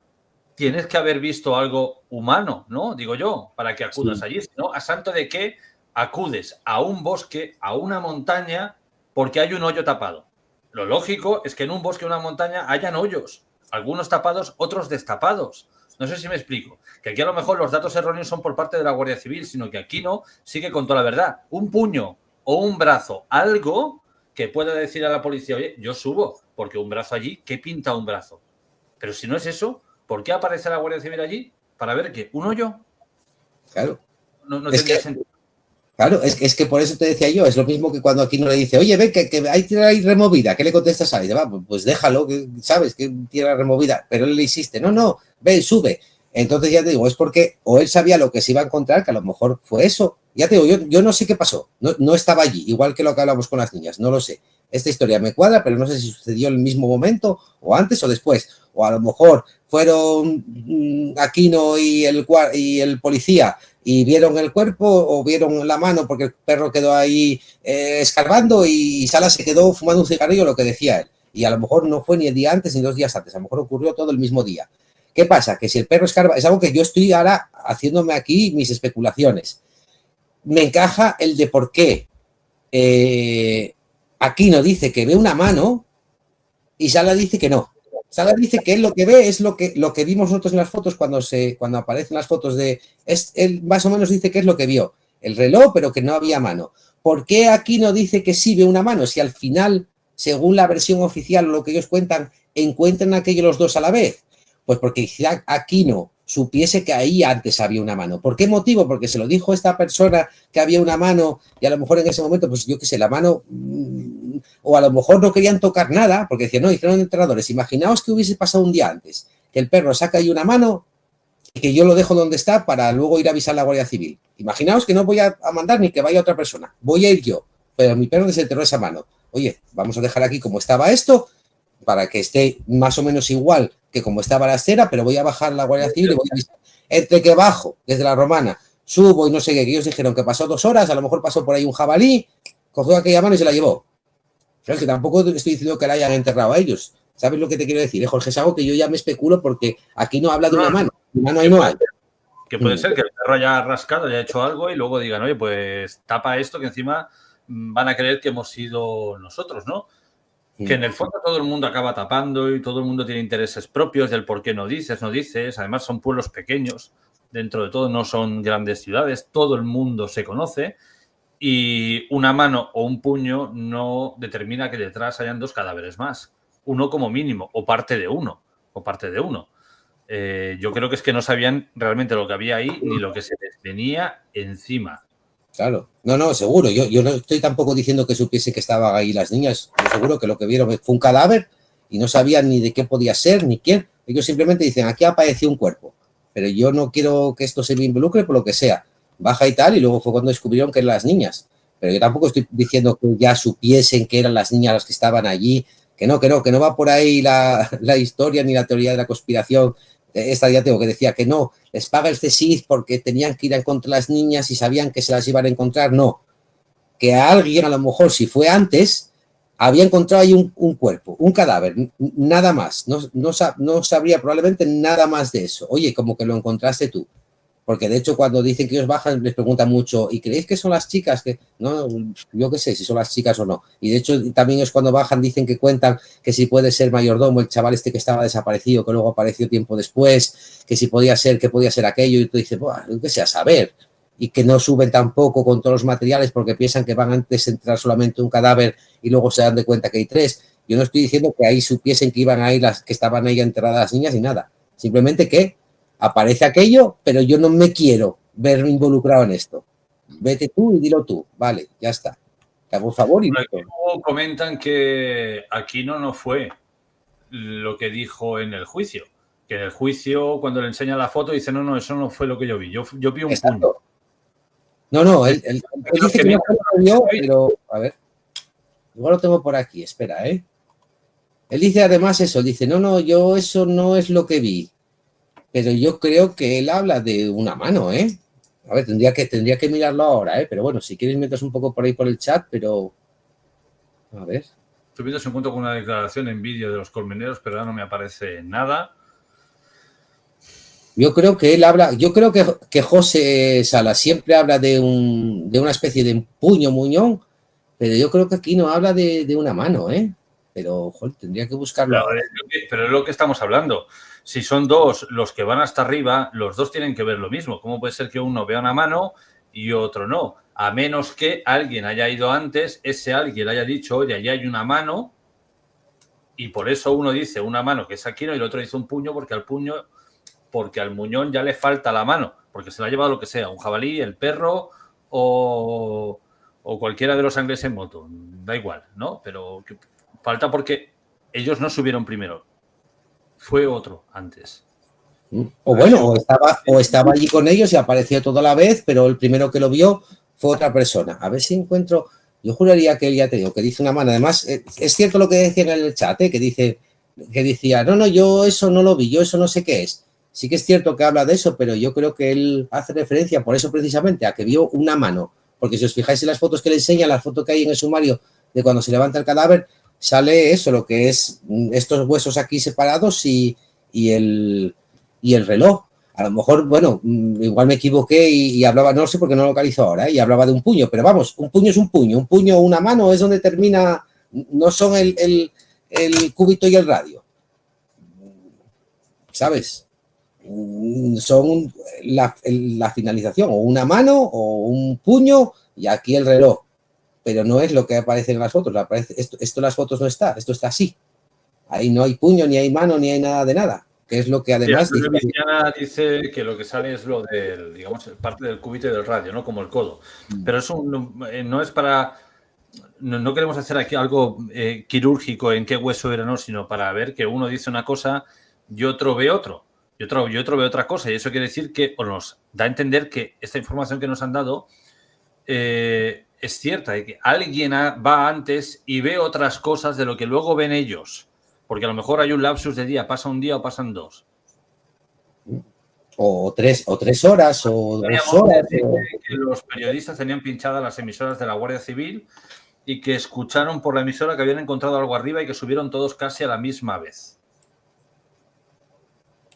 tienes que haber visto algo humano, ¿no? Digo yo, para que acudas allí. ¿No? ¿A santo de qué acudes a un bosque, a una montaña, porque hay un hoyo tapado? Lo lógico es que en un bosque o una montaña hayan hoyos, algunos tapados, otros destapados. No sé si me explico. Que aquí a lo mejor los datos erróneos son por parte de la Guardia Civil, sino que aquí no sigue con toda la verdad. Un puño o un brazo, algo que pueda decir a la policía, oye, yo subo, porque un brazo allí, ¿qué pinta un brazo? Pero si no es eso, ¿por qué aparece la Guardia Civil allí? ¿Para ver qué? ¿Un hoyo? Claro. No tendría sentido. Claro, es que por eso te decía yo, es lo mismo que cuando aquí no le dice, oye, ve que hay tierra removida, ¿qué le contestas a él? Va, pues déjalo, que sabes que tierra removida, pero él le insiste, no, ve, sube. Entonces ya te digo, es porque o él sabía lo que se iba a encontrar, que a lo mejor fue eso. Ya te digo, yo no sé qué pasó, no estaba allí, igual que lo que hablamos con las niñas, no lo sé. esta historia me cuadra, pero no sé si sucedió en el mismo momento o antes o después. O a lo mejor fueron Aquino y el policía y vieron el cuerpo o vieron la mano porque el perro quedó ahí escarbando y Sala se quedó fumando un cigarrillo, lo que decía él. Y a lo mejor no fue ni el día antes ni 2 días antes, a lo mejor ocurrió todo el mismo día. ¿Qué pasa? Que si el perro escarba, es algo que yo estoy ahora haciéndome aquí mis especulaciones. Me encaja el de por qué Aquino dice que ve una mano y Sala dice que no. Sala dice que él lo que ve es lo que vimos nosotros en las fotos cuando aparecen las fotos de... él más o menos dice que es lo que vio. El reloj, pero que no había mano. ¿Por qué Aquino dice que sí ve una mano? Si al final, según la versión oficial o lo que ellos cuentan, encuentran aquellos los dos a la vez. Pues porque quizá Aquino supiese que ahí antes había una mano. ¿Por qué motivo? Porque se lo dijo esta persona que había una mano y a lo mejor en ese momento, pues yo qué sé, la mano... o a lo mejor no querían tocar nada, porque decían, no, hicieron entrenadores. Imaginaos que hubiese pasado un día antes, que el perro saca ahí una mano y que yo lo dejo donde está para luego ir a avisar a la Guardia Civil. Imaginaos que no voy a mandar ni que vaya otra persona, voy a ir yo, pero mi perro desenterró esa mano. Oye, vamos a dejar aquí como estaba esto, para que esté más o menos igual que como estaba la acera, pero voy a bajar a la Guardia Civil y voy a avisar. Entre que bajo desde la Romana, subo y no sé qué, que ellos dijeron que pasó 2 horas, a lo mejor pasó por ahí un jabalí, cogió aquella mano y se la llevó. Pero es que tampoco estoy diciendo que la hayan enterrado a ellos. ¿Sabes lo que te quiero decir? Jorge, es algo que yo ya me especulo porque aquí no habla de una mano. Una mano ahí no hay. Que puede ser que el perro haya rascado, haya hecho algo y luego digan, oye, pues tapa esto que encima van a creer que hemos sido nosotros, ¿no? Que en el fondo todo el mundo acaba tapando y todo el mundo tiene intereses propios del por qué no dices. Además son pueblos pequeños, dentro de todo no son grandes ciudades, todo el mundo se conoce y una mano o un puño no determina que detrás hayan 2 cadáveres más. Uno como mínimo, o parte de uno. Yo creo que es que no sabían realmente lo que había ahí ni lo que se les venía encima. Claro, no, seguro. Yo no estoy tampoco diciendo que supiese que estaban ahí las niñas. Yo seguro que lo que vieron fue un cadáver y no sabían ni de qué podía ser ni quién. Ellos simplemente dicen, aquí apareció un cuerpo, pero yo no quiero que esto se me involucre por lo que sea. Baja y tal, y luego fue cuando descubrieron que eran las niñas. Pero yo tampoco estoy diciendo que ya supiesen que eran las niñas las que estaban allí, que no va por ahí la historia ni la teoría de la conspiración. Esta ya tengo que decía que no, les paga el CSIC porque tenían que ir a encontrar las niñas y sabían que se las iban a encontrar. No, que a alguien, a lo mejor si fue antes, había encontrado ahí un cuerpo, un cadáver, nada más. No sabría probablemente nada más de eso. Oye, como que lo encontraste tú. Porque de hecho cuando dicen que ellos bajan les preguntan mucho, ¿y creéis que son las chicas? Que no, yo qué sé si son las chicas o no. Y de hecho también es cuando bajan, dicen que cuentan que si puede ser mayordomo, el chaval este que estaba desaparecido, que luego apareció tiempo después, que si podía ser, que podía ser aquello, y tú dices, yo qué sé, a saber. Y que no suben tampoco con todos los materiales porque piensan que van antes a entrar solamente un cadáver y luego se dan de cuenta que hay 3. Yo no estoy diciendo que ahí supiesen que iban ahí que estaban ahí enterradas las niñas y nada. Simplemente que aparece aquello, pero yo no me quiero ver involucrado en esto. Vete tú y dilo tú. Vale, ya está. Te hago un favor y... Luego comentan que Aquino no fue lo que dijo en el juicio. Que en el juicio, cuando le enseña la foto, dice, no, eso no fue lo que yo vi. Yo vi un puño. No, él dice que no fue lo que vio, pero... A ver. Igual lo tengo por aquí, espera, ¿eh? Él dice además eso, dice, yo eso no es lo que vi. Pero yo creo que él habla de una mano, ¿eh? A ver, tendría que mirarlo ahora, ¿eh? Pero bueno, si quieres metes un poco por ahí por el chat, pero... A ver. Estoy viendo si encuentro con una declaración en vídeo de los colmeneros, pero ahora no me aparece nada. Yo creo que él habla... Yo creo que José Sala siempre habla de una especie de puño muñón, pero yo creo que aquí no habla de una mano, ¿eh? Pero, joder, tendría que buscarlo. Pero es lo que estamos hablando. Si son 2 los que van hasta arriba, los 2 tienen que ver lo mismo. ¿Cómo puede ser que uno vea una mano y otro no? A menos que alguien haya ido antes, ese alguien haya dicho, oye, allí hay una mano, y por eso uno dice una mano que es Aquino y el otro dice un puño porque al muñón ya le falta la mano, porque se la ha llevado lo que sea, un jabalí, el perro o cualquiera de los angles en moto. Da igual, ¿no? Pero falta porque ellos no subieron primero. Fue otro antes. O bueno, o estaba allí con ellos y apareció todo a la vez, pero el primero que lo vio fue otra persona. A ver si encuentro... yo juraría que él, ya te digo, que dice una mano. Además, es cierto lo que decía en el chat, que decía, no, yo eso no lo vi, yo eso no sé qué es. Sí que es cierto que habla de eso, pero yo creo que él hace referencia, por eso precisamente, a que vio una mano. Porque si os fijáis en las fotos que le enseña, la foto que hay en el sumario de cuando se levanta el cadáver, sale eso, lo que es estos huesos aquí separados y el reloj. A lo mejor, bueno, igual me equivoqué y hablaba, no sé por qué no lo localizo ahora, y hablaba de un puño, pero vamos, un puño es un puño o una mano es donde termina, no son el cúbito y el radio, ¿sabes? Son la finalización, o una mano o un puño y aquí el reloj, pero no es lo que aparece en las fotos. Esto en las fotos no está, esto está así. Ahí no hay puño, ni hay mano, ni hay nada de nada, que es lo que además dice que lo que sale es lo del, digamos, parte del cúbito y del radio, ¿no? Como el codo. Pero eso no es para... No queremos hacer aquí algo quirúrgico en qué hueso era, no, sino para ver que uno dice una cosa y otro ve otro. Y otro ve otra cosa. Y eso quiere decir que, o nos da a entender que esta información que nos han dado es cierta. Y que alguien va antes y ve otras cosas de lo que luego ven ellos. Porque a lo mejor hay un lapsus de día, pasa un día o pasan dos. O tres horas o 2 horas. Que los periodistas tenían pinchadas las emisoras de la Guardia Civil y que escucharon por la emisora que habían encontrado algo arriba y que subieron todos casi a la misma vez.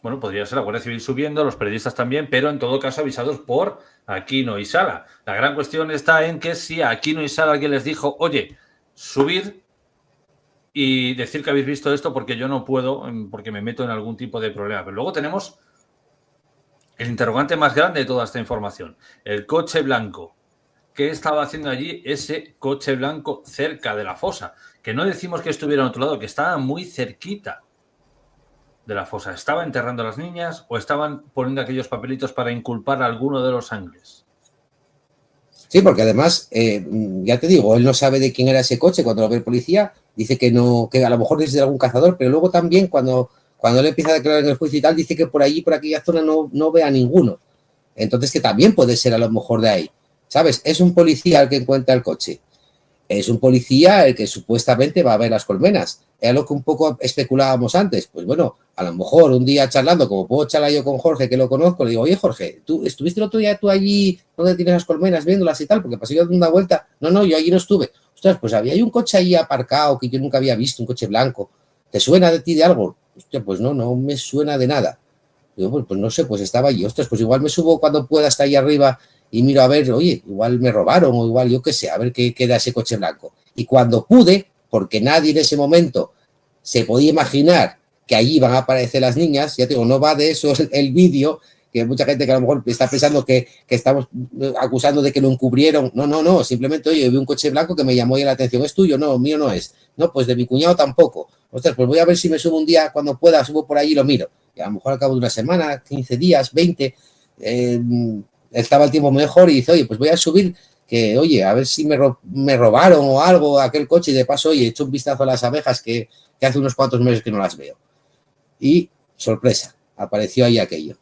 Bueno, podría ser la Guardia Civil subiendo, los periodistas también, pero en todo caso avisados por Aquino y Sala. La gran cuestión está en que si a Aquino y Sala alguien les dijo, oye, subir y decir que habéis visto esto porque yo no puedo, porque me meto en algún tipo de problema. Pero luego tenemos el interrogante más grande de toda esta información. El coche blanco. ¿Qué estaba haciendo allí ese coche blanco cerca de la fosa? Que no decimos que estuviera en otro lado, que estaba muy cerquita de la fosa. ¿Estaba enterrando a las niñas o estaban poniendo aquellos papelitos para inculpar a alguno de los sangres? Sí, porque además, ya te digo, él no sabe de quién era ese coche. Cuando lo ve el policía, dice que no, que a lo mejor es de algún cazador, pero luego también cuando él empieza a declarar en el juicio y tal, dice que por allí, por aquella zona, no ve a ninguno. Entonces, que también puede ser a lo mejor de ahí. ¿Sabes? Es un policía el que encuentra el coche. Es un policía el que supuestamente va a ver las colmenas. Es lo que un poco especulábamos antes. Pues bueno, a lo mejor un día charlando, como puedo charlar yo con Jorge, que lo conozco, le digo, oye, Jorge, ¿tú estuviste el otro día tú allí donde tienes las colmenas viéndolas y tal? Porque pasé yo dando una vuelta. No, yo allí no estuve. Ostras, pues había un coche ahí aparcado que yo nunca había visto, un coche blanco. ¿Te suena de ti de algo? Hostia, pues no me suena de nada. Digo, pues no sé, pues estaba allí. Ostras, pues igual me subo cuando pueda hasta ahí arriba y miro a ver, oye, igual me robaron o igual yo qué sé, a ver qué queda ese coche blanco. Y cuando pude, porque nadie en ese momento se podía imaginar que allí van a aparecer las niñas, ya te digo, no va de eso el vídeo, que hay mucha gente que a lo mejor está pensando que estamos acusando de que lo encubrieron. No, simplemente, oye, vi un coche blanco que me llamó ya la atención, ¿es tuyo? No, mío no es. No, pues de mi cuñado tampoco. Ostras, pues voy a ver si me subo un día cuando pueda, subo por allí y lo miro. Y a lo mejor al cabo de una semana, 15 días, 20, estaba el tiempo mejor y dice, oye, pues voy a subir, que oye, a ver si me robaron o algo aquel coche y de paso, oye, he hecho un vistazo a las abejas que hace unos cuantos meses que no las veo. Y, sorpresa, apareció ahí aquello.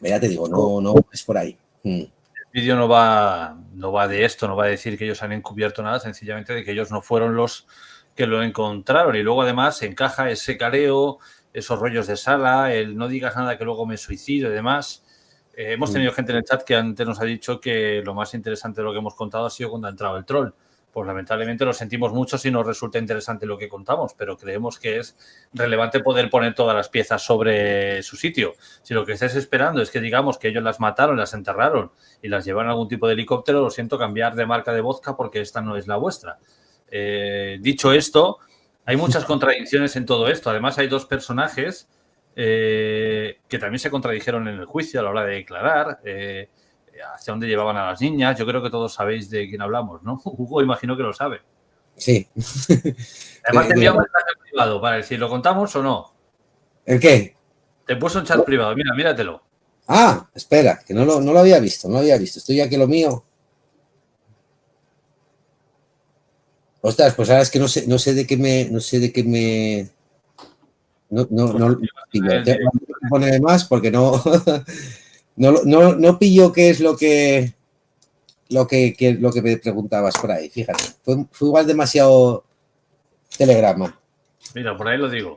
Ya te digo, no es por ahí. El vídeo no va de esto, no va a decir que ellos han encubierto nada, sencillamente de que ellos no fueron los que lo encontraron. Y luego además encaja ese careo, esos rollos de Sala, el no digas nada que luego me suicido y demás. Hemos tenido gente en el chat que antes nos ha dicho que lo más interesante de lo que hemos contado ha sido cuando ha entrado el troll. Pues lamentablemente lo sentimos mucho si nos resulta interesante lo que contamos, pero creemos que es relevante poder poner todas las piezas sobre su sitio. Si lo que estés esperando es que digamos que ellos las mataron, las enterraron y las llevaron a algún tipo de helicóptero, lo siento, cambiar de marca de vodka porque esta no es la vuestra. Dicho esto, hay muchas contradicciones en todo esto. Además, hay dos personajes que también se contradijeron en el juicio a la hora de declarar. Hacia dónde llevaban a las niñas. Yo creo que todos sabéis de quién hablamos, ¿no? Hugo, imagino que lo sabe. Sí. Además te envié un mensaje privado para decir, ¿lo contamos o no? ¿El qué? Te puse un chat privado, mira, míratelo. Ah, espera, que no lo había visto, Estoy aquí lo mío. Ostras, pues ahora es que no sé de qué me... No pillo. Tengo que poner más porque no pillo qué es lo que lo que me preguntabas por ahí, fíjate. Fue igual demasiado telegrama. Mira, por ahí lo digo.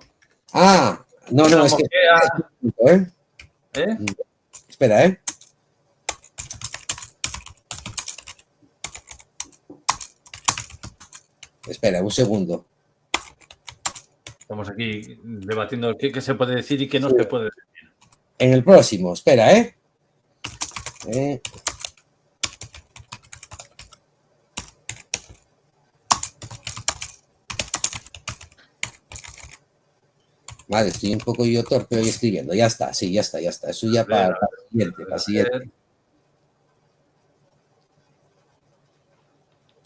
Ah, no, es que... ¿Eh? Espera, ¿eh? Espera, un segundo. Estamos aquí debatiendo qué se puede decir y qué no se puede decir. En el próximo, espera, ¿eh? Vale, estoy un poco yo torpe hoy escribiendo. Ya está, sí, ya está. Eso ya para la siguiente.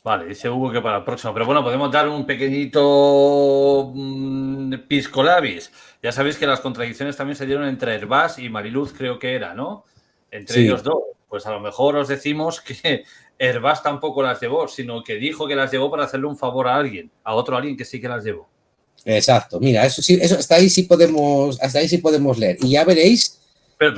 Vale, dice Hugo que para el próximo. Pero bueno, podemos dar un pequeñito pisco labis. Ya sabéis que las contradicciones también se dieron entre Hervás y Mariluz, creo que era, ¿no? Entre ellos dos. Pues a lo mejor os decimos que Hervás tampoco las llevó, sino que dijo que las llevó para hacerle un favor a alguien, a otro alguien que sí que las llevó. Exacto, mira, eso sí, eso hasta ahí sí podemos leer. Y ya veréis. Pero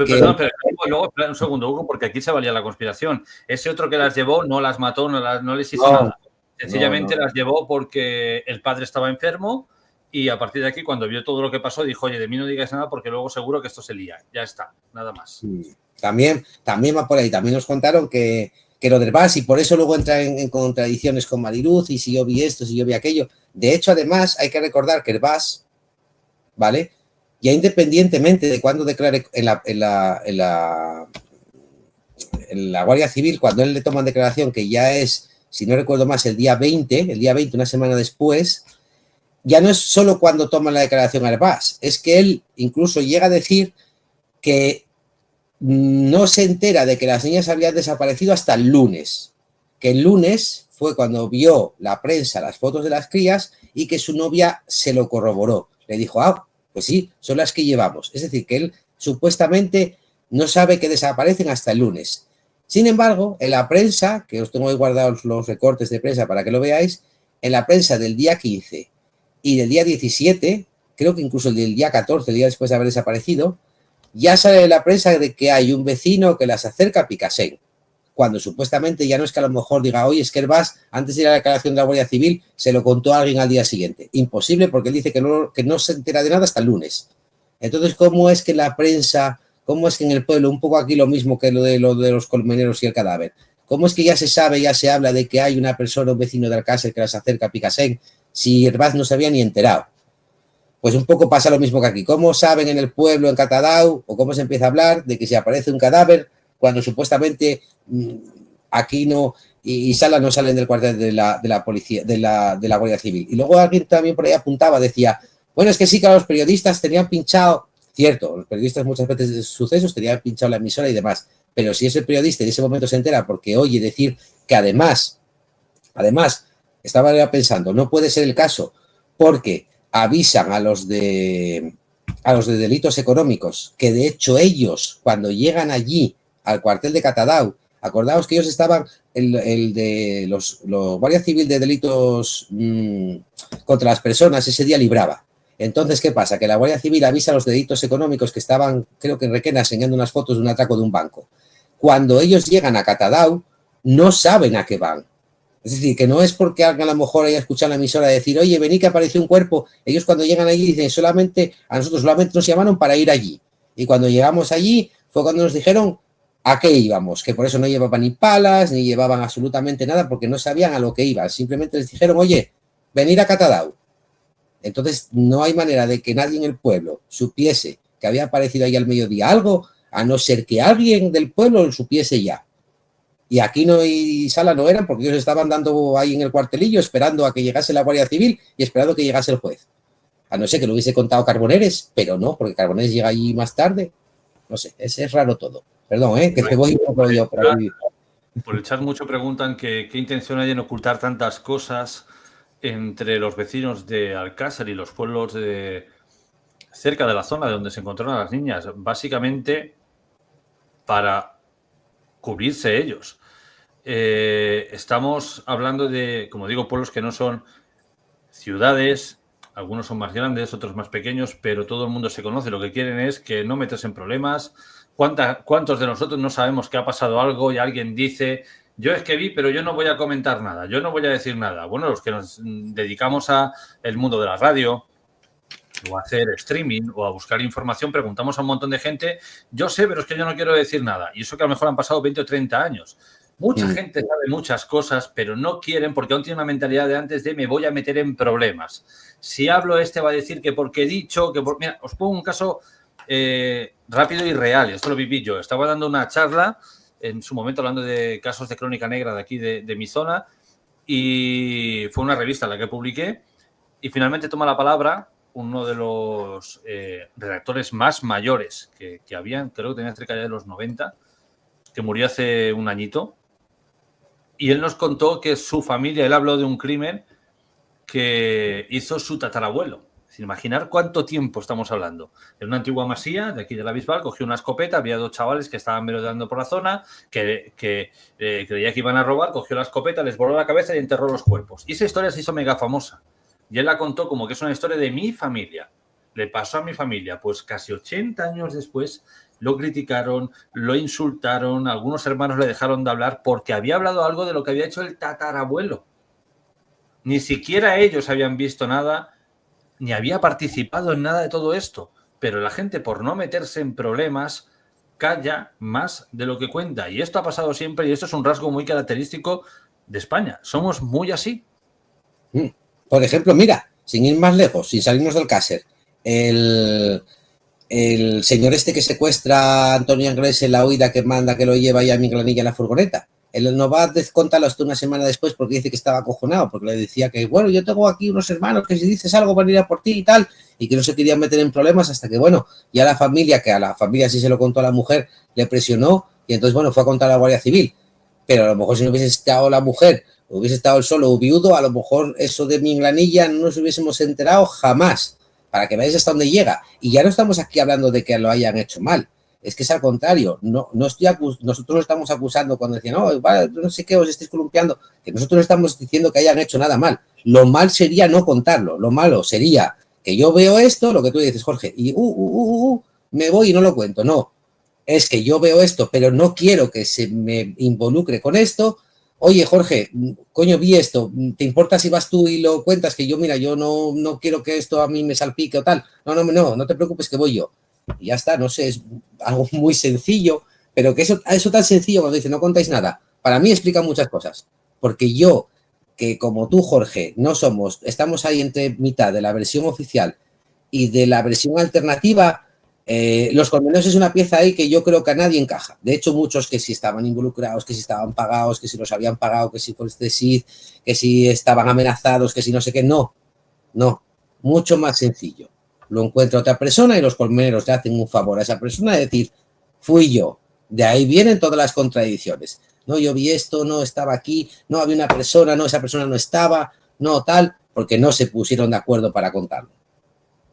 luego, un segundo, Hugo, porque aquí se valía la conspiración. Ese otro que las llevó no las mató, no les hizo nada. Sencillamente las llevó porque el padre estaba enfermo y a partir de aquí, cuando vio todo lo que pasó, dijo, oye, de mí no digas nada porque luego seguro que esto se lía. Ya está, nada más. También va por ahí. También nos contaron que lo del Hervás, y por eso luego entra en contradicciones con Mariluz, y si yo vi esto, si yo vi aquello. De hecho, además, hay que recordar que Hervás, ¿vale?, ya independientemente de cuándo declare en la Guardia Civil, cuando él le toman declaración, que ya es, si no recuerdo más, el día 20, una semana después, ya no es solo cuando toman la declaración a Hervás, es que él incluso llega a decir que no se entera de que las niñas habían desaparecido hasta el lunes, que el lunes fue cuando vio la prensa las fotos de las crías y que su novia se lo corroboró. Le dijo, pues sí, son las que llevamos. Es decir, que él supuestamente no sabe que desaparecen hasta el lunes. Sin embargo, en la prensa, que os tengo ahí guardados los recortes de prensa para que lo veáis, en la prensa del día 15 y del día 17, creo que incluso el del día 14, el día después de haber desaparecido, ya sale en la prensa de que hay un vecino que las acerca a Picassent, cuando supuestamente ya no es que a lo mejor diga, oye, es que Hervás, antes de ir a la declaración de la Guardia Civil, se lo contó a alguien al día siguiente. Imposible, porque él dice que no se entera de nada hasta el lunes. Entonces, ¿cómo es que la prensa, cómo es que en el pueblo, un poco aquí lo mismo que lo de los colmeneros y el cadáver, cómo es que ya se sabe, ya se habla de que hay una persona, un vecino de Alcácer que las acerca a Picassent, si Hervás no se había ni enterado? Pues un poco pasa lo mismo que aquí. ¿Cómo saben en el pueblo, en Catadau, o cómo se empieza a hablar de que si aparece un cadáver, cuando supuestamente Aquino y Sala no salen del cuartel de la policía, de la Guardia Civil? Y luego alguien también por ahí apuntaba, decía, bueno, es que sí que los periodistas tenían pinchado, cierto, los periodistas muchas veces de sucesos tenían pinchado la emisora y demás, pero si ese periodista en ese momento se entera porque oye decir que además, estaba pensando, no puede ser el caso, porque avisan a los de delitos económicos, que de hecho ellos, cuando llegan allí al cuartel de Catadau, acordaos que ellos estaban, el de los Guardia Civil de delitos contra las personas, ese día libraba. Entonces, ¿qué pasa? Que la Guardia Civil avisa a los delitos económicos que estaban, creo que en Requena, enseñando unas fotos de un atraco de un banco. Cuando ellos llegan a Catadau, no saben a qué van. Es decir, que no es porque alguien a lo mejor haya escuchado la emisora decir, oye, vení que apareció un cuerpo. Ellos cuando llegan allí dicen, a nosotros solamente nos llamaron para ir allí. Y cuando llegamos allí fue cuando nos dijeron a qué íbamos, que por eso no llevaban ni palas, ni llevaban absolutamente nada, porque no sabían a lo que iban. Simplemente les dijeron, oye, venir a Catadau. Entonces no hay manera de que nadie en el pueblo supiese que había aparecido ahí al mediodía algo, a no ser que alguien del pueblo lo supiese ya. Y Aquino y Sala no eran, porque ellos estaban dando ahí en el cuartelillo esperando a que llegase la Guardia Civil y esperando que llegase el juez. A no ser que lo hubiese contado Carboneres, pero no, porque Carboneres llega allí más tarde. No sé, es raro todo. Perdón, que te voy un poco yo por ahí. Por el chat mucho preguntan qué intención hay en ocultar tantas cosas entre los vecinos de Alcácer y los pueblos cerca de la zona de donde se encontraron a las niñas. Básicamente para cubrirse ellos. Estamos hablando de, como digo, pueblos que no son ciudades, algunos son más grandes, otros más pequeños, pero todo el mundo se conoce. Lo que quieren es que no metas en problemas. ¿Cuántos de nosotros no sabemos que ha pasado algo y alguien dice Yo es que vi, pero yo no voy a comentar nada, yo no voy a decir nada. Bueno, los que nos dedicamos a el mundo de la radio o a hacer streaming o a buscar información, preguntamos a un montón de gente, yo sé, pero es que yo no quiero decir nada. Y eso que a lo mejor han pasado 20 o 30 años. Mucha gente sabe muchas cosas, pero no quieren porque aún tiene una mentalidad de antes de me voy a meter en problemas. Si hablo va a decir que porque he dicho, que por... Mira, os pongo un caso rápido y real. Esto lo viví yo. Estaba dando una charla en su momento hablando de casos de crónica negra de aquí, de mi zona, y fue una revista en la que publiqué y finalmente toma la palabra uno de los redactores más mayores que habían, creo que tenía cerca ya de los 90, que murió hace un añito. Y él nos contó que su familia, él habló de un crimen que hizo su tatarabuelo. Sin imaginar cuánto tiempo estamos hablando. En una antigua masía de aquí de la Bisbal, cogió una escopeta, había 2 chavales que estaban merodeando por la zona, que creía que iban a robar, cogió la escopeta, les voló la cabeza y enterró los cuerpos. Y esa historia se hizo mega famosa. Y él la contó como que es una historia de mi familia. Le pasó a mi familia. Pues casi 80 años después lo criticaron, lo insultaron, algunos hermanos le dejaron de hablar porque había hablado algo de lo que había hecho el tatarabuelo. Ni siquiera ellos habían visto nada, ni había participado en nada de todo esto. Pero la gente, por no meterse en problemas, calla más de lo que cuenta. Y esto ha pasado siempre y esto es un rasgo muy característico de España. Somos muy así. Por ejemplo, mira, sin ir más lejos, sin salirnos del Cácer, el señor este que secuestra a Antonio Anglés en la huida, que manda que lo lleva ya a Minglanilla en la furgoneta, él no va a contarlo hasta una semana después porque dice que estaba acojonado, porque le decía que, bueno, yo tengo aquí unos hermanos que si dices algo van a ir a por ti y tal, y que no se querían meter en problemas hasta que, bueno, ya la familia, que a la familia sí se lo contó a la mujer, le presionó y entonces, bueno, fue a contar a la Guardia Civil. Pero a lo mejor si no hubiese estado la mujer, hubiese estado él solo o viudo, a lo mejor eso de Minglanilla no nos hubiésemos enterado jamás, para que veáis hasta dónde llega. Y ya no estamos aquí hablando de que lo hayan hecho mal, es que es al contrario, nosotros lo estamos acusando cuando decían, no sé qué, os estáis columpiando, que nosotros estamos diciendo que hayan hecho nada mal. Lo mal sería no contarlo, lo malo sería que yo veo esto, lo que tú dices, Jorge, y me voy y no lo cuento. No, es que yo veo esto, pero no quiero que se me involucre con esto. Oye, Jorge, coño, vi esto, ¿te importa si vas tú y lo cuentas? Que yo, mira, yo no quiero que esto a mí me salpique o tal. No te preocupes que voy yo. Y ya está, no sé, es algo muy sencillo, pero que eso tan sencillo cuando dice no contáis nada, para mí explica muchas cosas. Porque yo, que como tú, Jorge, estamos ahí entre mitad de la versión oficial y de la versión alternativa, Los Colmeneros es una pieza ahí que yo creo que a nadie encaja. De hecho, muchos que si estaban involucrados, que si estaban pagados, que si los habían pagado, que si por este SID, que si estaban amenazados, que si no sé qué, no, mucho más sencillo. Lo encuentra otra persona y Los Colmeneros le hacen un favor a esa persona de decir, fui yo. De ahí vienen todas las contradicciones. No, yo vi esto, no estaba aquí, no había una persona, no, esa persona no estaba, no tal, porque no se pusieron de acuerdo para contarlo.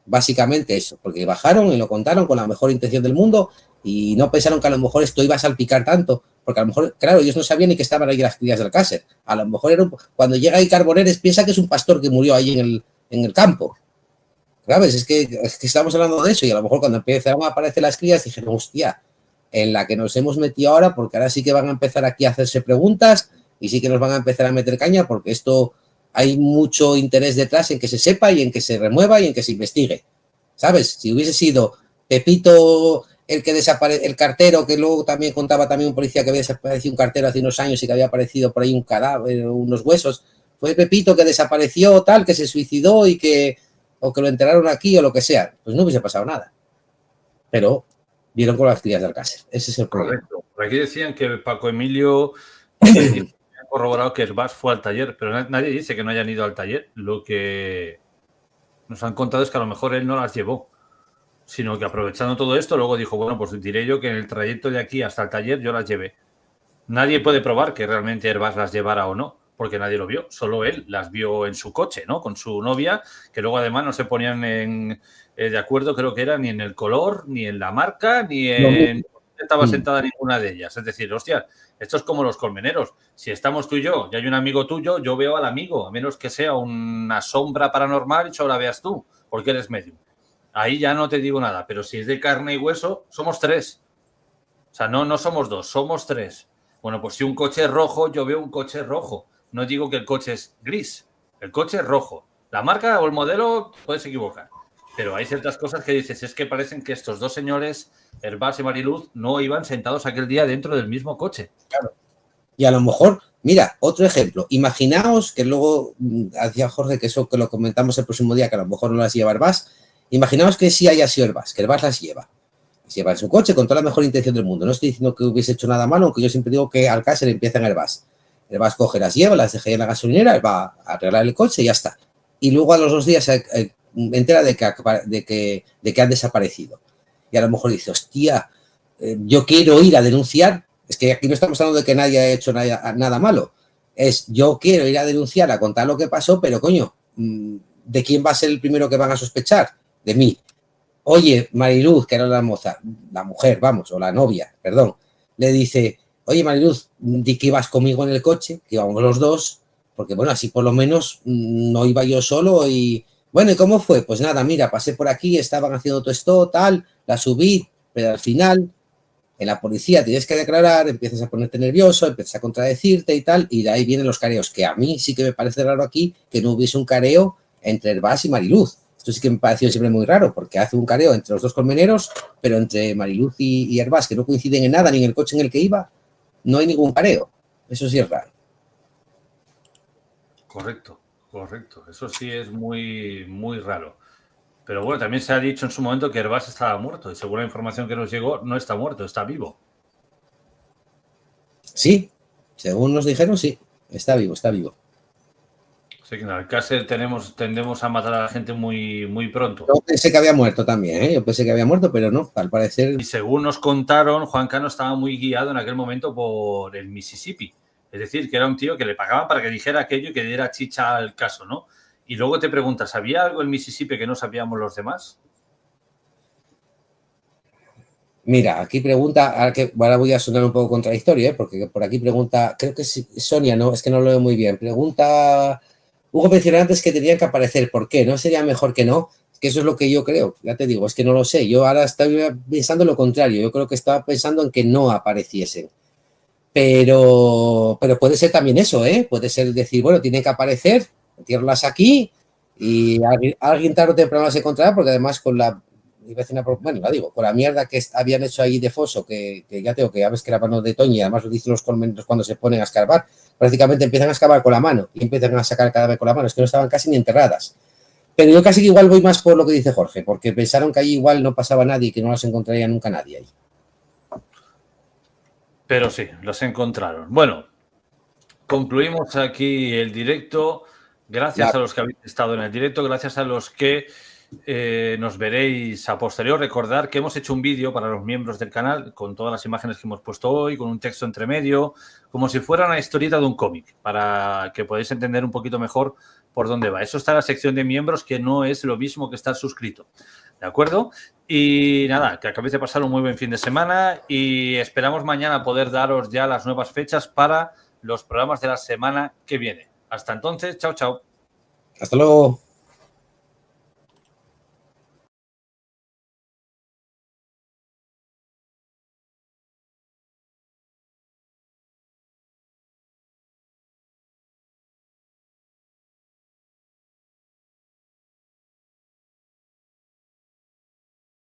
Básicamente eso, porque bajaron y lo contaron con la mejor intención del mundo y no pensaron que a lo mejor esto iba a salpicar tanto, porque a lo mejor, claro, ellos no sabían ni que estaban ahí las crías del Cácer. A lo mejor cuando llega ahí Carboneres piensa que es un pastor que murió ahí en el campo. ¿Sabes? Es que estamos hablando de eso y a lo mejor cuando empezaron a aparecer las crías dijeron, hostia, en la que nos hemos metido ahora, porque ahora sí que van a empezar aquí a hacerse preguntas y sí que nos van a empezar a meter caña porque esto... Hay mucho interés detrás en que se sepa y en que se remueva y en que se investigue. ¿Sabes? Si hubiese sido Pepito el que desaparece, el cartero, que luego también contaba también un policía que había desaparecido un cartero hace unos años y que había aparecido por ahí un cadáver, unos huesos. Fue Pepito que desapareció, tal, que se suicidó o que lo enterraron aquí o lo que sea. Pues no hubiese pasado nada. Pero vieron con las crías del Cácer. Ese es el problema. Correcto. Por aquí decían que Paco Emilio... corroborado que Herbás fue al taller, pero nadie dice que no hayan ido al taller. Lo que nos han contado es que a lo mejor él no las llevó, sino que aprovechando todo esto, luego dijo, bueno, pues diré yo que en el trayecto de aquí hasta el taller yo las llevé. Nadie puede probar que realmente Herbás las llevara o no, porque nadie lo vio. Solo él las vio en su coche, ¿no? Con su novia, que luego además no se ponían de acuerdo, creo que era ni en el color, ni en la marca, ni en... estaba sentada ninguna de ellas. Es decir, hostia, esto es como Los Colmeneros. Si estamos tú y yo hay un amigo tuyo, yo veo al amigo, a menos que sea una sombra paranormal y solo la veas tú, porque eres medium. Ahí ya no te digo nada, pero si es de carne y hueso, somos 3. O sea, no somos 2, somos 3. Bueno, pues si un coche es rojo, yo veo un coche rojo. No digo que el coche es gris, el coche es rojo. La marca o el modelo puedes equivocar. Pero hay ciertas cosas que dices, es que parecen que estos dos señores, Hervás y Mariluz, no iban sentados aquel día dentro del mismo coche. Claro. Y a lo mejor, mira, otro ejemplo. Imaginaos que luego, hacía Jorge que eso que lo comentamos el próximo día, que a lo mejor no las lleva Hervás. Imaginaos que sí haya sido Hervás, que Hervás las lleva. Las lleva en su coche con toda la mejor intención del mundo. No estoy diciendo que hubiese hecho nada malo, aunque yo siempre digo que al caso le empiezan Hervás. Hervás coge, las lleva, las deja en la gasolinera, va a arreglar el coche y ya está. Y luego a los 2 días se entera de que han desaparecido. Y a lo mejor dice, hostia, yo quiero ir a denunciar. Es que aquí no estamos hablando de que nadie ha hecho nada malo. Es yo quiero ir a denunciar, a contar lo que pasó, pero coño, ¿de quién va a ser el primero que van a sospechar? De mí. Oye, Mariluz, que era la moza, la mujer, vamos, o la novia, perdón, le dice, oye, Mariluz, di que ibas conmigo en el coche, que íbamos los dos, porque bueno, así por lo menos no iba yo solo y... Bueno, ¿y cómo fue? Pues nada, mira, pasé por aquí, estaban haciendo todo esto, tal, la subí, pero al final... En la policía tienes que declarar, empiezas a ponerte nervioso, empiezas a contradecirte y tal, y de ahí vienen los careos, que a mí sí que me parece raro aquí que no hubiese un careo entre Hervás y Mariluz. Esto sí que me pareció siempre muy raro, porque hace un careo entre los dos colmeneros, pero entre Mariluz y Hervás, que no coinciden en nada, ni en el coche en el que iba, no hay ningún careo. Eso sí es raro. Correcto, correcto. Eso sí es muy, muy raro. Pero bueno, también se ha dicho en su momento que Hervás estaba muerto y según la información que nos llegó, no está muerto, está vivo. Sí, según nos dijeron, sí, está vivo, está vivo. Así que en Alcácer tendemos a matar a la gente muy, muy pronto. Yo pensé que había muerto también, ¿eh? Yo pensé que había muerto, pero no, al parecer... Y según nos contaron, Juan Cano estaba muy guiado en aquel momento por el Mississippi. Es decir, que era un tío que le pagaban para que dijera aquello y que diera chicha al caso, ¿no? Y luego te preguntas, ¿había algo en Mississippi que no sabíamos los demás? Mira, aquí pregunta, ahora voy a sonar un poco contradictorio, ¿eh? Porque por aquí pregunta, creo que es Sonia, no, es que no lo veo muy bien. Pregunta, Hugo mencionó antes que tenían que aparecer, ¿por qué? ¿No sería mejor que no? Es que eso es lo que yo creo, ya te digo, es que no lo sé. Yo ahora estoy pensando lo contrario, yo creo que estaba pensando en que no apareciesen. Pero puede ser también eso, ¿eh? Puede ser decir, bueno, tienen que aparecer, meterlas aquí y alguien tarde o temprano las encontrará, porque además con la, bueno, la digo, con la mierda que habían hecho ahí de foso, que ya tengo que ya ves que la mano de Toñi, además lo dicen los colmeneros cuando se ponen a escarbar, prácticamente empiezan a excavar con la mano y empiezan a sacar cada vez con la mano, es que no estaban casi ni enterradas. Pero yo casi que igual voy más por lo que dice Jorge, porque pensaron que allí igual no pasaba nadie y que no las encontraría nunca nadie ahí. Pero sí, los encontraron. Bueno, concluimos aquí el directo. Gracias a los que habéis estado en el directo, gracias a los que nos veréis a posterior. Recordar que hemos hecho un vídeo para los miembros del canal con todas las imágenes que hemos puesto hoy, con un texto entre medio, como si fuera una historieta de un cómic, para que podáis entender un poquito mejor por dónde va. Eso está en la sección de miembros, que no es lo mismo que estar suscrito. ¿De acuerdo? Y nada, que acabéis de pasar un muy buen fin de semana y esperamos mañana poder daros ya las nuevas fechas para los programas de la semana que viene. Hasta entonces, chao, chao. Hasta luego.